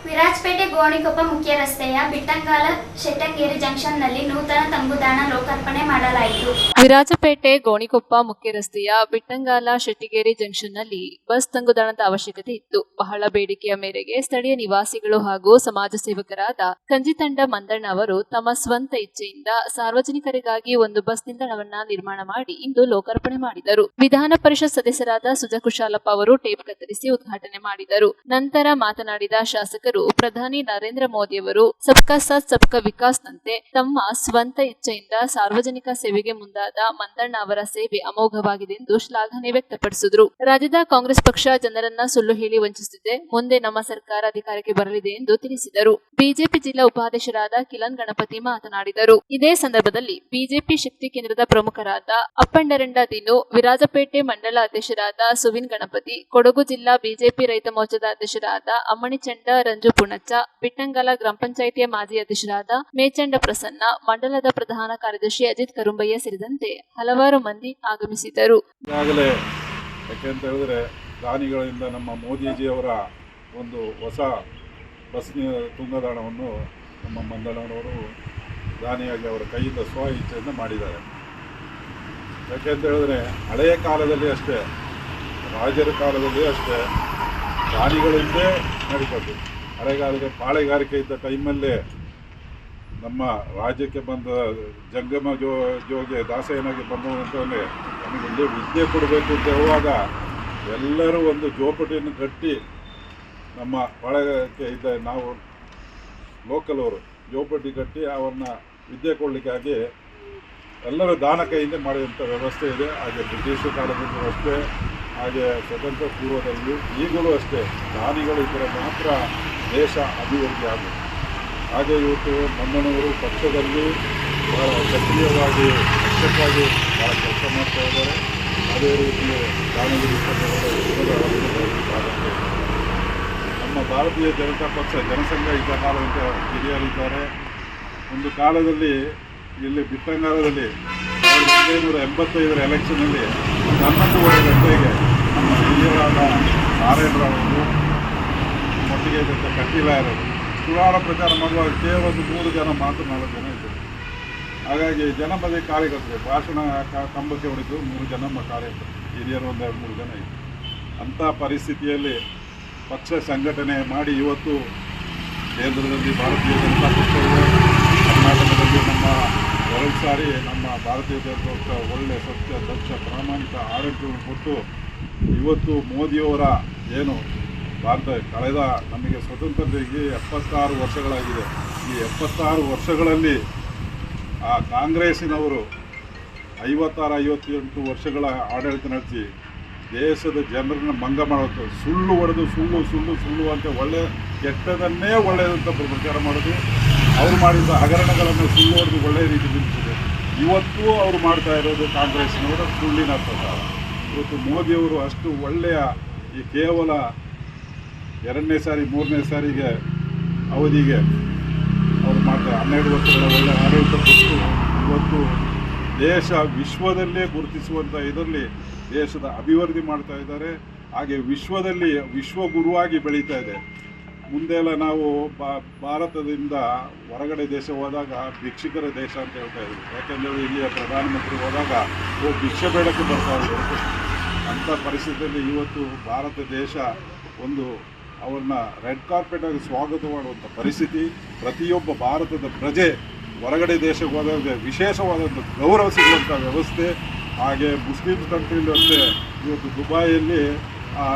ವಿರಾಜಪೇಟೆ ಗೋಣಿಕೊಪ್ಪ ಮುಖ್ಯ ರಸ್ತೆಯ ಬಿಟ್ಟಂಗಾಲ ಶೆಟ್ಟಂಗೇರಿ ಜಂಕ್ಷನ್ನಲ್ಲಿ ನೂತನ ತಂಗುದಾಣ ಲೋಕಾರ್ಪಣೆ ಮಾಡಲಾಯಿತು. ವಿರಾಜಪೇಟೆ ಗೋಣಿಕೊಪ್ಪ ಮುಖ್ಯ ರಸ್ತೆಯ ಬಿಟ್ಟಂಗಾಲ ಶೆಟ್ಟಿಗೇರಿ ಜಂಕ್ಷನ್ನಲ್ಲಿ ಬಸ್ ತಂಗುದಾಣದ ಅವಶ್ಯಕತೆ ಇತ್ತು. ಬಹಳ ಬೇಡಿಕೆಯ ಮೇರೆಗೆ ಸ್ಥಳೀಯ ನಿವಾಸಿಗಳು ಹಾಗೂ ಸಮಾಜ ಸೇವಕರಾದ ಕಂಜಿತಂಡ ಮಂದಣ್ಣ ಅವರು ತಮ್ಮ ಸ್ವಂತ ಇಚ್ಛೆಯಿಂದ ಸಾರ್ವಜನಿಕರಿಗಾಗಿ ಒಂದು ಬಸ್ ನಿಲ್ದಾಣವನ್ನ ನಿರ್ಮಾಣ ಮಾಡಿ ಇಂದು ಲೋಕಾರ್ಪಣೆ ಮಾಡಿದರು. ವಿಧಾನ ಪರಿಷತ್ ಸದಸ್ಯರಾದ ಸುಜಾ ಕುಶಾಲಪ್ಪ ಅವರು ಟೇಪ್ ಕತ್ತರಿಸಿ ಉದ್ಘಾಟನೆ ಮಾಡಿದರು. ನಂತರ ಮಾತನಾಡಿದ ಶಾಸಕರು, ಪ್ರಧಾನಿ ನರೇಂದ್ರ ಮೋದಿಯವರು ಸಬ್ಕಾ ಸಾಥ್ ಸಬ್ಕಾ ವಿಕಾಸ್ ನಂತೆ ತಮ್ಮ ಸ್ವಂತ ಇಚ್ಛೆಯಿಂದ ಸಾರ್ವಜನಿಕ ಸೇವೆಗೆ ಮುಂದಾದ ಮಂದಣ್ಣ ಅವರ ಸೇವೆ ಅಮೋಘವಾಗಿದೆ ಎಂದು ಶ್ಲಾಘನೆ ವ್ಯಕ್ತಪಡಿಸಿದರು. ರಾಜ್ಯದ ಕಾಂಗ್ರೆಸ್ ಪಕ್ಷ ಜನರನ್ನ ಸುಳ್ಳು ಹೇಳಿ ವಂಚಿಸುತ್ತಿದೆ. ಮುಂದೆ ನಮ್ಮ ಸರ್ಕಾರ ಅಧಿಕಾರಕ್ಕೆ ಬರಲಿದೆ ಎಂದು ತಿಳಿಸಿದರು. ಬಿಜೆಪಿ ಜಿಲ್ಲಾ ಉಪಾಧ್ಯಕ್ಷರಾದ ಕಿಲನ್ ಗಣಪತಿ ಮಾತನಾಡಿದರು. ಇದೇ ಸಂದರ್ಭದಲ್ಲಿ ಬಿಜೆಪಿ ಶಕ್ತಿ ಕೇಂದ್ರದ ಪ್ರಮುಖರಾದ ಅಪ್ಪಂಡರಂಡ ದಿನು, ವಿರಾಜಪೇಟೆ ಮಂಡಲ ಅಧ್ಯಕ್ಷರಾದ ಸುವಿನ್ ಗಣಪತಿ, ಕೊಡಗು ಜಿಲ್ಲಾ ಬಿಜೆಪಿ ರೈತ ಮೋರ್ಚಾದ ಅಧ್ಯಕ್ಷರಾದ ಅಮ್ಮಣಿಚಂಡ ರಂಜು ಪುಣಚ್ಚ, ಬಿಟ್ಟಂಗಲ ಗ್ರಾಮ ಪಂಚಾಯಿತಿಯ ಮಾಜಿ ಅಧ್ಯಕ್ಷರಾದ ಮೇಚಂಡ ಪ್ರಸನ್ನ, ಮಂಡಲದ ಪ್ರಧಾನ ಕಾರ್ಯದರ್ಶಿ ಅಜಿತ್ ಕರುಂಬಯ್ಯ ಸೇರಿದಂತೆ ಹಲವಾರು ಮಂದಿ ಆಗಮಿಸಿದರು. ಈಗಾಗಲೇ ಯಾಕೆಂತ ಹೇಳಿದ್ರೆ ದಾನಿಗಳಿಂದ ನಮ್ಮ ಮೋದಿಜಿಯವರ ಒಂದು ಹೊಸ ಬಸ್ ತುಂಗದಾಣವನ್ನು ನಮ್ಮ ಮಂದಣ್ಣನವರು ದಾನಿಯಾಗಿ ಅವರ ಕೈಯಿಂದ ಸ್ವ ಇಚ್ಛೆಯಿಂದ ಮಾಡಿದ್ದಾರೆ. ಯಾಕೆಂತ ಹೇಳಿದ್ರೆ ಹಳೆಯ ಕಾಲದಲ್ಲಿ ಅಷ್ಟೇ, ರಾಜರ ಕಾಲದಲ್ಲಿ ಅಷ್ಟೇ ದಾನಿಗಳಿಂದೇ ನಡೀತದ್ದು. ಹಳೆಗಾಲದ ಪಾಳೆಗಾರಿಕೆ ಇದ್ದ ಟೈಮಲ್ಲೇ ನಮ್ಮ ರಾಜ್ಯಕ್ಕೆ ಬಂದ ಜಂಗಮ ಜೋಗೆ ದಾಸೇನಾಗಿ ಬಂದವಂತವನ್ನೇ ನಮಗೆ ಇಲ್ಲಿ ವಿದ್ಯೆ ಕೊಡಬೇಕು ಅಂತ ಹೇಳುವಾಗ ಎಲ್ಲರೂ ಒಂದು ಜೋಪಟಿಯನ್ನು ಕಟ್ಟಿ ನಮ್ಮ ಪಾಳೆಗಾರಿಕೆ ಇದ್ದ ನಾವು ಲೋಕಲ್ ಅವರು ಜೋಪಟಿ ಕಟ್ಟಿ ಅವನ್ನ ವಿದ್ಯೆ ಕೊಡಲಿಕ್ಕಾಗಿ ಎಲ್ಲರೂ ದಾನ ಕೈಯಿಂದ ಮಾಡಿದಂಥ ವ್ಯವಸ್ಥೆ ಇದೆ. ಹಾಗೆ ಬ್ರಿಟಿಷ್ ಕಾಲದಲ್ಲೂ ಅಷ್ಟೇ, ಹಾಗೆ ಸ್ವತಂತ್ರ ಪೂರ್ವದಲ್ಲಿಯೂ ಈಗಲೂ ಅಷ್ಟೇ ದಾನಿಗಳು ಇದ್ದರೆ ಮಾತ್ರ ದೇಶ ಅಭಿವೃದ್ಧಿ ಆಗುತ್ತೆ. ಹಾಗೆ ಇವತ್ತು ಮಂದಣ್ಣವರು ಪಕ್ಷದಲ್ಲಿ ಬಹಳ ಸಕ್ರಿಯವಾಗಿ ಪಕ್ಷಕ್ಕಾಗಿ ಭಾಳ ಕೆಲಸ ಮಾಡ್ತಾ ಇದ್ದಾರೆ. ಅದೇ ರೀತಿ ದಾನಗಿರಿ ನಮ್ಮ ಭಾರತೀಯ ಜನತಾ ಪಕ್ಷ ಜನಸಂಘ ಇದ್ದ ಕಾಲದಿಂದ ಹಿರಿಯರಿದ್ದಾರೆ. ಒಂದು ಕಾಲದಲ್ಲಿ ಇಲ್ಲಿ ಬಿಟ್ಟಂಗಾಲದಲ್ಲಿ 1985 ಎಲೆಕ್ಷನ್ನಲ್ಲಿ 11:30 ಗಂಟೆಗೆ ನಮ್ಮ ಹಿರಿಯರಾದ ನಾರಾಯಣರಾವ್ ಒಟ್ಟಿಗೆ ಕಟೀಲಾಯರವರು ಚುನಾವಣಾ ಪ್ರಚಾರ ಮಾಡುವಾಗ ಕೇವಲ 3 ಜನ ಮಾತ್ರ 4 ಜನ ಇದ್ದರು. ಹಾಗಾಗಿ ಜನಪದ ಕಾರ್ಯಕರ್ತರು ಭಾಷಣ ಕಂಬಕ್ಕೆ ಹೊಡೆದು 3 ಜನ ಕಾರ್ಯಕರ್ತರು, ಹಿರಿಯರು ಒಂದು 2-3 ಜನ ಇದ್ದರು. ಅಂಥ ಪರಿಸ್ಥಿತಿಯಲ್ಲಿ ಪಕ್ಷ ಸಂಘಟನೆ ಮಾಡಿ ಇವತ್ತು ಕೇಂದ್ರದಲ್ಲಿ ಭಾರತೀಯ ಜನತಾ ಪಕ್ಷವಿದೆ, ಕರ್ನಾಟಕದಲ್ಲಿ ನಮ್ಮ 2 ಸಾರಿ ನಮ್ಮ ಭಾರತೀಯ ಜನತಾ ಪಕ್ಷ ಒಳ್ಳೆ ಸತ್ಯ ದಕ್ಷ ಪ್ರಾಮಾಣಿಕ ಆಡಳಿತವನ್ನು ಕೊಟ್ಟು ಇವತ್ತು ಮೋದಿಯವರ ಏನು ಭಾರತ ಕಳೆದ ನಮಗೆ ಸ್ವತಂತ್ರತೆಗೆ 76 ವರ್ಷಗಳಾಗಿದೆ. ಈ 76 ವರ್ಷಗಳಲ್ಲಿ ಆ ಕಾಂಗ್ರೆಸ್ಸಿನವರು 56-58 ವರ್ಷಗಳ ಆಡಳಿತ ನಡೆಸಿ ದೇಶದ ಜನರನ್ನು ಮಂಗ ಮಾಡುತ್ತೆ, ಸುಳ್ಳು ಹೊಡೆದು ಸುಳ್ಳು ಅಂತ ಒಳ್ಳೆಯ ಕೆಟ್ಟದನ್ನೇ ಒಳ್ಳೆಯದಂತ ಪ್ರಚಾರ ಮಾಡೋದು, ಅವರು ಮಾಡಿದ ಹಗರಣಗಳನ್ನು ಸುಳ್ಳು ಹೊಡೆದು ಒಳ್ಳೆಯ ರೀತಿ ಬಿಡಿಸಿದೆ. ಇವತ್ತು ಅವರು ಮಾಡ್ತಾ ಇರೋದು ಕಾಂಗ್ರೆಸ್ನವರ ಸುಳ್ಳಿನ ಪ್ರಚಾರ. ಇವತ್ತು ಮೋದಿಯವರು ಅಷ್ಟು ಒಳ್ಳೆಯ ಈ ಕೇವಲ 2ನೇ ಸಾರಿ 3ನೇ ಸಾರಿಗೆ ಅವಧಿಗೆ ಅವರು ಮಾಡ್ತಾರೆ 12 ವರ್ಷಗಳ ಒಳ್ಳೆಯ ಆಡಳಿತ ಕೊಟ್ಟು ಇವತ್ತು ದೇಶ ವಿಶ್ವದಲ್ಲೇ ಗುರುತಿಸುವಂಥ ಇದರಲ್ಲಿ ದೇಶದ ಅಭಿವೃದ್ಧಿ ಮಾಡ್ತಾ ಇದ್ದಾರೆ. ಹಾಗೆ ವಿಶ್ವದಲ್ಲಿ ವಿಶ್ವಗುರುವಾಗಿ ಬೆಳೀತಾ ಇದೆ. ಮುಂದೆಲ್ಲ ನಾವು ಭಾರತದಿಂದ ಹೊರಗಡೆ ದೇಶ ಹೋದಾಗ ಭಿಕ್ಷುಕರ ದೇಶ ಅಂತ ಹೇಳ್ತಾ ಇದ್ವಿ. ಯಾಕೆಂದರೆ ಇಲ್ಲಿಯ ಪ್ರಧಾನಮಂತ್ರಿ ಹೋದಾಗ ಭಿಕ್ಷೆ ಬೇಡಕ್ಕೆ ಬರ್ತಾ ಇದ್ರು. ಅಂಥ ಪರಿಸ್ಥಿತಿಯಲ್ಲಿ ಇವತ್ತು ಭಾರತ ದೇಶ ಒಂದು ಅವ್ರನ್ನ ರೆಡ್ ಕಾರ್ಪೆಟಾಗಿ ಸ್ವಾಗತ ಮಾಡುವಂಥ ಪರಿಸ್ಥಿತಿ. ಪ್ರತಿಯೊಬ್ಬ ಭಾರತದ ಪ್ರಜೆ ಹೊರಗಡೆ ದೇಶಕ್ಕೆ ಹೋದಾಗ ವಿಶೇಷವಾದಂಥ ಗೌರವ ಸಿಗುವಂಥ ವ್ಯವಸ್ಥೆ. ಹಾಗೆ ಮುಸ್ಲಿಮ್ಸ್ ಕಂಟ್ರಿಯಲ್ಲಿ ಅಷ್ಟೇ ಇವತ್ತು ದುಬಾಯಲ್ಲಿ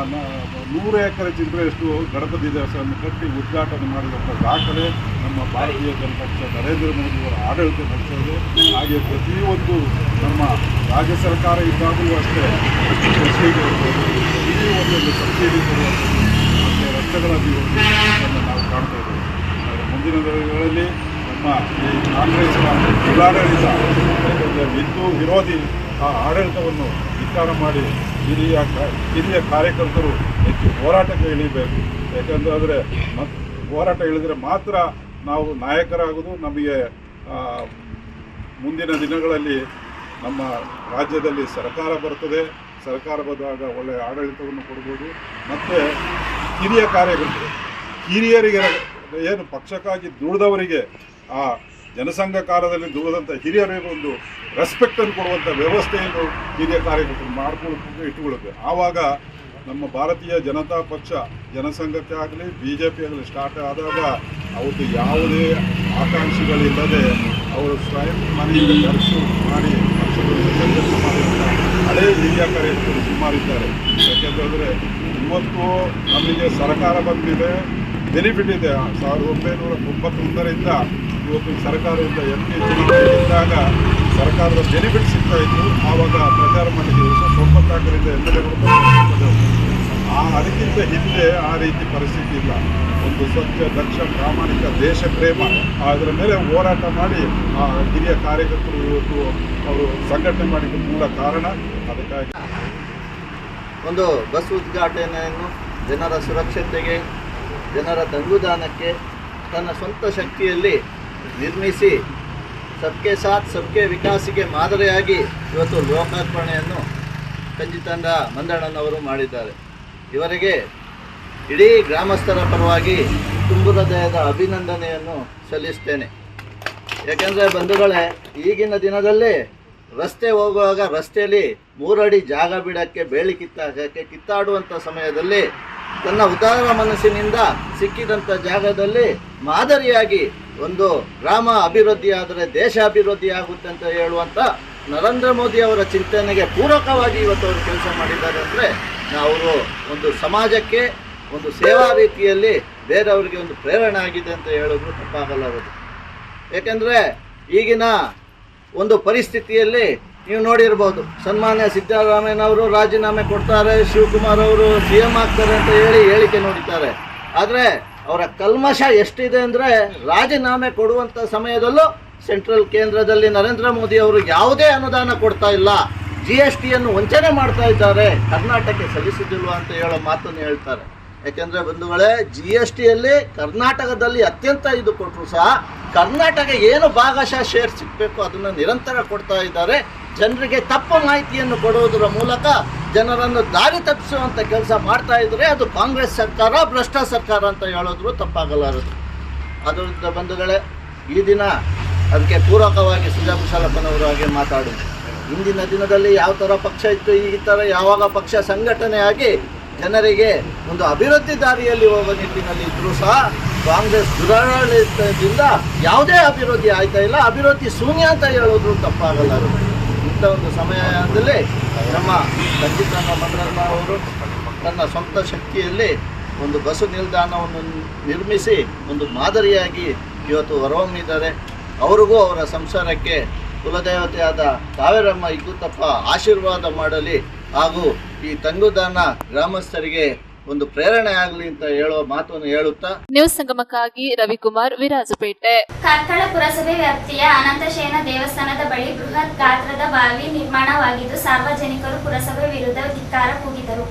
100 ಎಕರೆ ಚಿಲ್ಲರೆಯಷ್ಟು ಗಣಪತಿ ದೇವಸ್ಥಾನ ಕಟ್ಟಿ ಉದ್ಘಾಟನೆ ಮಾಡಿದಂಥ ದಾಖಲೆ ನಮ್ಮ ಭಾರತೀಯ ಜನತಾ ಪಕ್ಷ ನರೇಂದ್ರ ಮೋದಿಯವರ ಆಡಳಿತ ನಡೆಸೋದು. ಹಾಗೆ ಪ್ರತಿಯೊಂದು ನಮ್ಮ ರಾಜ್ಯ ಸರ್ಕಾರ ಇದ್ದಾಗಲೂ ಅಷ್ಟೇ ಕೃಷಿಗೆ ಈ ಒಂದೊಂದು ಸಬ್ಸಿಡಿ ಕೊಡುವಂಥದ್ದು ಮತ್ತು ರಸ್ತೆಗಳ ಅಭಿವೃದ್ಧಿಯನ್ನು ನಾವು ಕಾಣ್ತಾ ಇದ್ದೇವೆ. ಮುಂದಿನ ದಿನಗಳಲ್ಲಿ ನಮ್ಮ ಈ ಕಾಂಗ್ರೆಸ್ನ ಜಿಲ್ಲಾಡಳಿತ ಹಿಂದೂ ವಿರೋಧಿ ಆ ಆಡಳಿತವನ್ನು ಧಿಕ್ಕಾರ ಮಾಡಿ ಹಿರಿಯ ಕಾರ್ಯಕರ್ತರು ಹೆಚ್ಚು ಹೋರಾಟಕ್ಕೆ ಇಳಿಬೇಕು. ಯಾಕಂದರೆ ಹೋರಾಟ ಇಳಿದರೆ ಮಾತ್ರ ನಾವು ನಾಯಕರಾಗೋದು. ನಮಗೆ ಮುಂದಿನ ದಿನಗಳಲ್ಲಿ ನಮ್ಮ ರಾಜ್ಯದಲ್ಲಿ ಸರ್ಕಾರ ಬರ್ತದೆ. ಸರ್ಕಾರ ಬಂದಾಗ ಒಳ್ಳೆಯ ಆಡಳಿತವನ್ನು ಕೊಡ್ಬೋದು. ಮತ್ತು ಹಿರಿಯ ಕಾರ್ಯಕರ್ತರು ಹಿರಿಯರಿಗೆ ಏನು ಪಕ್ಷಕ್ಕಾಗಿ ದುಡಿದವರಿಗೆ ಆ ಜನಸಂಘ ಕಾಲದಲ್ಲಿ ದುಡಿದಂಥ ಹಿರಿಯರಿಗೆ ಒಂದು ರೆಸ್ಪೆಕ್ಟನ್ನು ಕೊಡುವಂಥ ವ್ಯವಸ್ಥೆಯನ್ನು ಹಿರಿಯ ಕಾರ್ಯಕರ್ತರು ಮಾಡ್ಕೊಳ್ಳೋದಕ್ಕೆ ಇಟ್ಟುಕೊಳ್ಳುತ್ತೆ. ಆವಾಗ ನಮ್ಮ ಭಾರತೀಯ ಜನತಾ ಪಕ್ಷ ಜನಸಂಘಕ್ಕೆ ಆಗಲಿ BJP ಆಗಲಿ ಸ್ಟಾರ್ಟ್ ಆದಾಗ ಅವತ್ತು ಯಾವುದೇ ಆಕಾಂಕ್ಷಿಗಳಿಲ್ಲದೆ ಅವರು ಸ್ವಯಂ ಮನೆಯಿಂದ ಖರ್ಚು ಮಾಡಿ ಪಕ್ಷಗಳನ್ನು ಸಂಘರ್ಷ ಮಾಡಿದಂಥ ಹಳೇ ಹಿರಿಯ ಕಾರ್ಯಕರ್ತರು ಸುಮಾರಿದ್ದಾರೆ. ಯಾಕೆಂತಂದರೆ ಇವತ್ತು ನಮಗೆ ಸರ್ಕಾರ ಬಂದಿದೆ, ಬೆನಿಫಿಟ್ ಇದೆ. 1991ರಿಂದ ಇವತ್ತು ಸರ್ಕಾರದಿಂದ MP ಚುನಾವಣೆ ಇದ್ದಾಗ ಸರ್ಕಾರದ ಬೆನಿಫಿಟ್ ಸಿಗ್ತಾ ಇತ್ತು. ಆವಾಗ ಪ್ರಚಾರ ಮಾಡಿದ್ದೀವಿ. 94ರಿಂದ MLAಗಳು ಅದಕ್ಕಿಂತ ಹಿಂದೆ ಆ ರೀತಿ ಪರಿಸ್ಥಿತಿ ಇಲ್ಲ. ಒಂದು ಸ್ವಚ್ಛ ದಕ್ಷ ಪ್ರಾಮಾಣಿಕ ದೇಶ ಪ್ರೇಮ ಅದರ ಮೇಲೆ ಹೋರಾಟ ಮಾಡಿ ಆ ಹಿರಿಯ ಕಾರ್ಯಕರ್ತರು ಇವತ್ತು ಅವರು ಸಂಘಟನೆ ಮಾಡಿದ ಮೂಲ ಕಾರಣ. ಅದಕ್ಕಾಗಿ ಒಂದು ಬಸ್ ಉದ್ಘಾಟನೆಯನ್ನು ಜನರ ಸುರಕ್ಷತೆಗೆ, ಜನರ ತಂಗುದಾಣಕ್ಕೆ ತನ್ನ ಸ್ವಂತ ಶಕ್ತಿಯಲ್ಲಿ ನಿರ್ಮಿಸಿ ಸಬ್ಕೆ ಸಾಥ್ ಸಬ್ಕೆ ವಿಕಾಸಿಗೆ ಮಾದರಿಯಾಗಿ ಇವತ್ತು ಲೋಕಾರ್ಪಣೆಯನ್ನು ಕಂಜಿತಂಡ ಮಂದಣ್ಣನವರು ಮಾಡಿದ್ದಾರೆ. ಇವರಿಗೆ ಇಡೀ ಗ್ರಾಮಸ್ಥರ ಪರವಾಗಿ ತುಂಬು ಹೃದಯದ ಅಭಿನಂದನೆಯನ್ನು ಸಲ್ಲಿಸ್ತೇನೆ. ಯಾಕೆಂದರೆ ಬಂಧುಗಳೇ, ಈಗಿನ ದಿನದಲ್ಲಿ ರಸ್ತೆ ಹೋಗುವಾಗ ರಸ್ತೆಯಲ್ಲಿ 3 ಅಡಿ ಜಾಗ ಬಿಡೋಕ್ಕೆ ಬೇಲಿ ಕಿತ್ತಾಡುವಂಥ ಸಮಯದಲ್ಲಿ ತನ್ನ ಉದಾರ ಮನಸ್ಸಿನಿಂದ ಸಿಕ್ಕಿದಂಥ ಜಾಗದಲ್ಲಿ ಮಾದರಿಯಾಗಿ ಒಂದು ಗ್ರಾಮ ಅಭಿವೃದ್ಧಿ ಆದರೆ ದೇಶ ಅಭಿವೃದ್ಧಿ ಆಗುತ್ತೆ ಅಂತ ಹೇಳುವಂಥ ನರೇಂದ್ರ ಮೋದಿ ಅವರ ಚಿಂತನೆಗೆ ಪೂರಕವಾಗಿ ಇವತ್ತು ಅವರು ಕೆಲಸ ಮಾಡಿದ್ದಾರೆ. ಅಂದರೆ ಅವರು ಒಂದು ಸಮಾಜಕ್ಕೆ ಒಂದು ಸೇವಾ ರೀತಿಯಲ್ಲಿ ಬೇರೆಯವರಿಗೆ ಒಂದು ಪ್ರೇರಣೆ ಆಗಿದೆ ಅಂತ ಹೇಳಿದ್ರು ತಪ್ಪಾಗಲಾರದು. ಏಕೆಂದರೆ ಈಗಿನ ಒಂದು ಪರಿಸ್ಥಿತಿಯಲ್ಲಿ ನೀವು ನೋಡಿರ್ಬೋದು, ಸನ್ಮಾನ್ಯ ಸಿದ್ದರಾಮಯ್ಯನವರು ರಾಜೀನಾಮೆ ಕೊಡ್ತಾರೆ, ಶಿವಕುಮಾರ್ ಅವರು CM ಆಗ್ತಾರೆ ಅಂತ ಹೇಳಿಕೆ ನೋಡಿದ್ದಾರೆ. ಆದರೆ ಅವರ ಕಲ್ಮಶ ಎಷ್ಟಿದೆ ಅಂದರೆ ರಾಜೀನಾಮೆ ಕೊಡುವಂಥ ಸಮಯದಲ್ಲೂ ಸೆಂಟ್ರಲ್ ಕೇಂದ್ರದಲ್ಲಿ ನರೇಂದ್ರ ಮೋದಿ ಅವರು ಯಾವುದೇ ಅನುದಾನ ಕೊಡ್ತಾ ಇಲ್ಲ, GSTಯನ್ನು ವಂಚನೆ ಮಾಡ್ತಾ ಇದ್ದಾರೆ, ಕರ್ನಾಟಕಕ್ಕೆ ಸಲ್ಲಿಸುವುದಿಲ್ವ ಅಂತ ಹೇಳೋ ಮಾತನ್ನು ಹೇಳ್ತಾರೆ. ಯಾಕೆಂದರೆ ಬಂಧುಗಳೇ, GSTಯಲ್ಲಿ ಕರ್ನಾಟಕದಲ್ಲಿ ಅತ್ಯಂತ ಇದು ಕೊಟ್ಟರು ಸಹ ಕರ್ನಾಟಕ ಏನು ಭಾಗಶಃ ಶೇರ್ ಸಿಗಬೇಕು ಅದನ್ನು ನಿರಂತರ ಕೊಡ್ತಾ ಇದ್ದಾರೆ. ಜನರಿಗೆ ತಪ್ಪು ಮಾಹಿತಿಯನ್ನು ಕೊಡುವುದರ ಮೂಲಕ ಜನರನ್ನು ದಾರಿ ತಪ್ಪಿಸುವಂಥ ಕೆಲಸ ಮಾಡ್ತಾ ಇದ್ದರೆ ಅದು ಕಾಂಗ್ರೆಸ್ ಸರ್ಕಾರ, ಭ್ರಷ್ಟ ಸರ್ಕಾರ ಅಂತ ಹೇಳಿದ್ರು ತಪ್ಪಾಗಲಾರದು. ಅದರಿಂದ ಬಂಧುಗಳೇ, ಈ ದಿನ ಅದಕ್ಕೆ ಪೂರಕವಾಗಿ ಸುಜಾ ಕುಶಾಲಪ್ಪನವರು ಹಾಗೆ ಮಾತಾಡೋದು, ಇಂದಿನ ದಿನದಲ್ಲಿ ಯಾವ ಥರ ಪಕ್ಷ ಇತ್ತು, ಈ ಥರ ಯಾವಾಗ ಪಕ್ಷ ಸಂಘಟನೆಯಾಗಿ ಜನರಿಗೆ ಒಂದು ಅಭಿವೃದ್ಧಿ ದಾರಿಯಲ್ಲಿ ಹೋಗುವ ನಿಟ್ಟಿನಲ್ಲಿ ಇದ್ದರೂ ಸಹ ಕಾಂಗ್ರೆಸ್ ದುರಾಡಳಿತದಿಂದ ಯಾವುದೇ ಅಭಿವೃದ್ಧಿ ಆಯ್ತಾ ಇಲ್ಲ, ಅಭಿವೃದ್ಧಿ ಶೂನ್ಯ ಅಂತ ಹೇಳೋದು ತಪ್ಪಾಗಲಾರದು. ಇಂಥ ಒಂದು ಸಮಯದಲ್ಲಿ ನಮ್ಮ ಸಂಗೀತಮ್ಮ ಮಂತ್ರಮ್ಮ ಅವರು ತನ್ನ ಸ್ವಂತ ಶಕ್ತಿಯಲ್ಲಿ ಒಂದು ಬಸ್ಸು ನಿಲ್ದಾಣವನ್ನು ನಿರ್ಮಿಸಿ ಒಂದು ಮಾದರಿಯಾಗಿ ಇವತ್ತು ಹೊರಹೊಮ್ಮಿದ್ದಾರೆ. ಅವರಿಗೂ ಅವರ ಸಂಸಾರಕ್ಕೆ ಕುಲದೇವತೆಯಾದ ಕಾವೇರಮ್ಮ ಇಗ್ಗುತ್ತಪ್ಪ ಆಶೀರ್ವಾದ ಮಾಡಲಿ ಹಾಗೂ ಈ ತಂಗುದಾನ ಗ್ರಾಮಸ್ಥರಿಗೆ ಒಂದು ಪ್ರೇರಣೆ ಆಗಲಿ ಅಂತ ಹೇಳುವ ಮಾತನ್ನು ಹೇಳುತ್ತಾ ನ್ಯೂಸ್ ಸಂಗಮಕ್ಕಾಗಿ ರವಿಕುಮಾರ್, ವಿರಾಜಪೇಟೆ. ಕಾರ್ಕಳ ಪುರಸಭೆ ವ್ಯಾಪ್ತಿಯ ಅನಂತಶಯನ ದೇವಸ್ಥಾನದ ಬಳಿ ಬೃಹತ್ ಗಾತ್ರದ ಬಾವಿ ನಿರ್ಮಾಣವಾಗಿದ್ದು ಸಾರ್ವಜನಿಕರು ಪುರಸಭೆ ವಿರುದ್ಧ ಧಿಕ್ಕಾರ ಕೂಗಿದರು.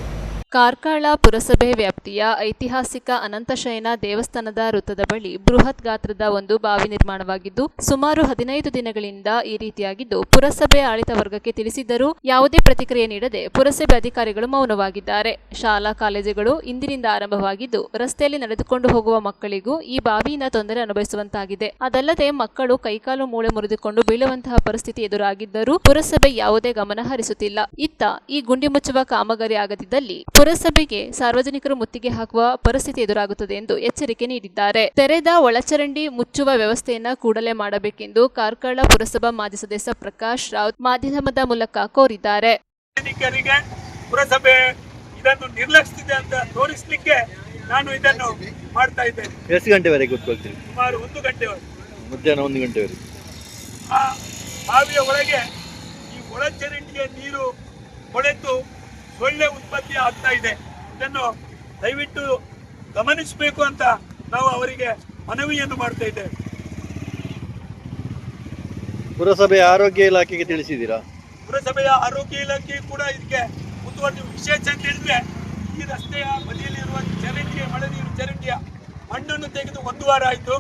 ಕಾರ್ಕಳ ಪುರಸಭೆ ವ್ಯಾಪ್ತಿಯ ಐತಿಹಾಸಿಕ ಅನಂತಶಯನ ದೇವಸ್ಥಾನದ ವೃತ್ತದ ಬಳಿ ಬೃಹತ್ ಗಾತ್ರದ ಒಂದು ಬಾವಿ ನಿರ್ಮಾಣವಾಗಿದ್ದು ಸುಮಾರು 15 ದಿನಗಳಿಂದ ಈ ರೀತಿಯಾಗಿದ್ದು ಪುರಸಭೆ ಆಡಳಿತ ವರ್ಗಕ್ಕೆ ತಿಳಿಸಿದ್ದರೂ ಯಾವುದೇ ಪ್ರತಿಕ್ರಿಯೆ ನೀಡದೆ ಪುರಸಭೆ ಅಧಿಕಾರಿಗಳು ಮೌನವಾಗಿದ್ದಾರೆ. ಶಾಲಾ ಕಾಲೇಜುಗಳು ಇಂದಿನಿಂದ ಆರಂಭವಾಗಿದ್ದು ರಸ್ತೆಯಲ್ಲಿ ನಡೆದುಕೊಂಡು ಹೋಗುವ ಮಕ್ಕಳಿಗೂ ಈ ಬಾವಿಯಿಂದ ತೊಂದರೆ ಅನುಭವಿಸುವಂತಾಗಿದೆ. ಅದಲ್ಲದೆ ಮಕ್ಕಳು ಕೈಕಾಲು ಮೂಳೆ ಮುರಿದುಕೊಂಡು ಬೀಳುವಂತಹ ಪರಿಸ್ಥಿತಿ ಎದುರಾಗಿದ್ದರೂ ಪುರಸಭೆ ಯಾವುದೇ ಗಮನ ಹರಿಸುತ್ತಿಲ್ಲ. ಇತ್ತ ಈ ಗುಂಡಿ ಮುಚ್ಚುವ ಕಾಮಗಾರಿ ಆಗದಿದ್ದಲ್ಲಿ ಪುರಸಭೆಗೆ ಸಾರ್ವಜನಿಕರು ಮುತ್ತಿಗೆ ಹಾಕುವ ಪರಿಸ್ಥಿತಿ ಎದುರಾಗುತ್ತದೆ ಎಂದು ಎಚ್ಚರಿಕೆ ನೀಡಿದ್ದಾರೆ. ತೆರೆದ ಒಳಚರಂಡಿ ಮುಚ್ಚುವ ವ್ಯವಸ್ಥೆಯನ್ನ ಕೂಡಲೇ ಮಾಡಬೇಕೆಂದು ಕಾರ್ಕಳ ಪುರಸಭಾ ಮಾಜಿ ಸದಸ್ಯ ಪ್ರಕಾಶ್ ರಾವ್ ಮಾಧ್ಯಮದ ಮೂಲಕ ಕೋರಿದ್ದಾರೆ. ಪುರಸಭೆ ಇದನ್ನು ನಿರ್ಲಕ್ಷಿಸಿದೆ ಅಂತ ತೋರಿಸಲಿಕ್ಕೆ ನಾನು ಇದನ್ನು ಮಾಡ್ತಾ ಇದ್ದೇನೆ. ಎಷ್ಟು ಗಂಟೆವರೆಗೆ ಕೂತ್ಕೊಳ್ತೀವಿ? ಸುಮಾರು 1 ಗಂಟೆವರೆಗೆ, ಮಧ್ಯಾಹ್ನ 1 ಗಂಟೆವರೆಗೆ. ಆ ಬಾವಿಯ ಒಳಗೆ ಈ ಒಳಚರಂಡಿಯ ನೀರು ಕೊಳೆತು ಸೊಳ್ಳೆ ಉತ್ಪತ್ತಿ ಆಗ್ತಾ ಇದೆ. ಇದನ್ನು ದಯವಿಟ್ಟು ಗಮನಿಸಬೇಕು ಅಂತ ನಾವು ಅವರಿಗೆ ಮನವಿಯನ್ನು ಮಾಡ್ತಾ ಇದ್ದೇವೆ. ಪುರಸಭೆಯ ಆರೋಗ್ಯ ಇಲಾಖೆಗೆ ತಿಳಿಸಿದ್ದೀರಾ? ಪುರಸಭೆಯ ಆರೋಗ್ಯ ಇಲಾಖೆ ಕೂಡ ಇದಕ್ಕೆ ಮುತುವರ್ಜಿ. ವಿಶೇಷ ಅಂತ ಹೇಳಿದ್ರೆ ಈ ರಸ್ತೆಯ ಬದಿಯಲ್ಲಿರುವ ಚರಂಡಿಯ ಮಳೆ ನೀರು ಚರಂಡಿಯ ಮಣ್ಣನ್ನು ತೆಗೆದು 1 ವಾರ ಆಯಿತು,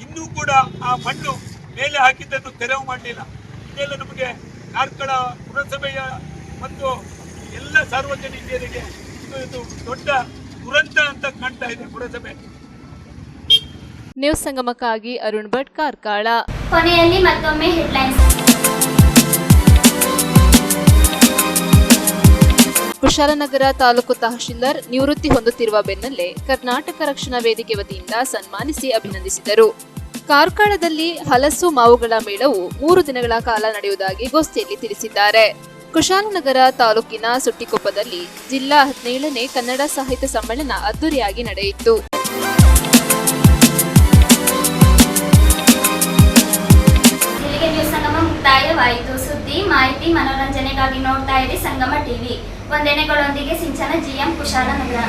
ಇನ್ನೂ ಕೂಡ ಆ ಮಣ್ಣು ಮೇಲೆ ಹಾಕಿದ್ದನ್ನು ತೆರವು ಮಾಡಲಿಲ್ಲ. ಇದೆಲ್ಲ ನಮಗೆ ಕಾರ್ಕಳ ಪುರಸಭೆಯ ಮತ್ತು ಎಲ್ಲ ಸಾರ್ವಜನಿಕರಿಗೆ ಇದು ದೊಡ್ಡ ದುರಂತ ಅಂತ ಕಾಣ್ತಾ ಇದೆ ಪುರಸಭೆ. ನ್ಯೂಸ್ ಸಂಗಮಕ್ಕಾಗಿ ಅರುಣ್ ಭಟ್, ಕಾರ್ಕಳ. ಕೊನೆಯಲ್ಲಿ ಮತ್ತೊಮ್ಮೆ ಹೆಡ್ಲೈನ್ಸ್. ಕುಶಾಲನಗರ ತಾಲೂಕು ತಹಶೀಲ್ದಾರ್ ನಿವೃತ್ತಿ ಹೊಂದುತ್ತಿರುವ ಬೆನ್ನಲ್ಲೇ ಕರ್ನಾಟಕ ರಕ್ಷಣಾ ವೇದಿಕೆ ವತಿಯಿಂದ ಸನ್ಮಾನಿಸಿ ಅಭಿನಂದಿಸಿದರು. ಕಾರ್ಕಳದಲ್ಲಿ ಹಲಸು ಮಾವುಗಳ ಮೇಳವು 3 ದಿನಗಳ ಕಾಲ ನಡೆಯುವುದಾಗಿ ಗೋಷ್ಠಿಯಲ್ಲಿ ತಿಳಿಸಿದ್ದಾರೆ. ಕುಶಾಲನಗರ ತಾಲೂಕಿನ ಸುಟ್ಟಿಕೊಪ್ಪದಲ್ಲಿ ಜಿಲ್ಲಾ 17ನೇ ಕನ್ನಡ ಸಾಹಿತ್ಯ ಸಮ್ಮೇಳನ ಅದ್ದೂರಿಯಾಗಿ ನಡೆಯಿತು. ಇಲ್ಲಿಗೆ ನ್ಯೂಸ್ ಸಂಗಮ ಮುಕ್ತಾಯವಾಯಿತು. ಸುದ್ದಿ, ಮಾಹಿತಿ, ಮನೋರಂಜನೆಗಾಗಿ ನೋಡ್ತಾ ಇರಿ ಸಂಗಮ ಟಿವಿ. ವಂದನೆಗಳೊಂದಿಗೆ ಸಿಂಚನ GM, ಕುಶಾಲನಗರ.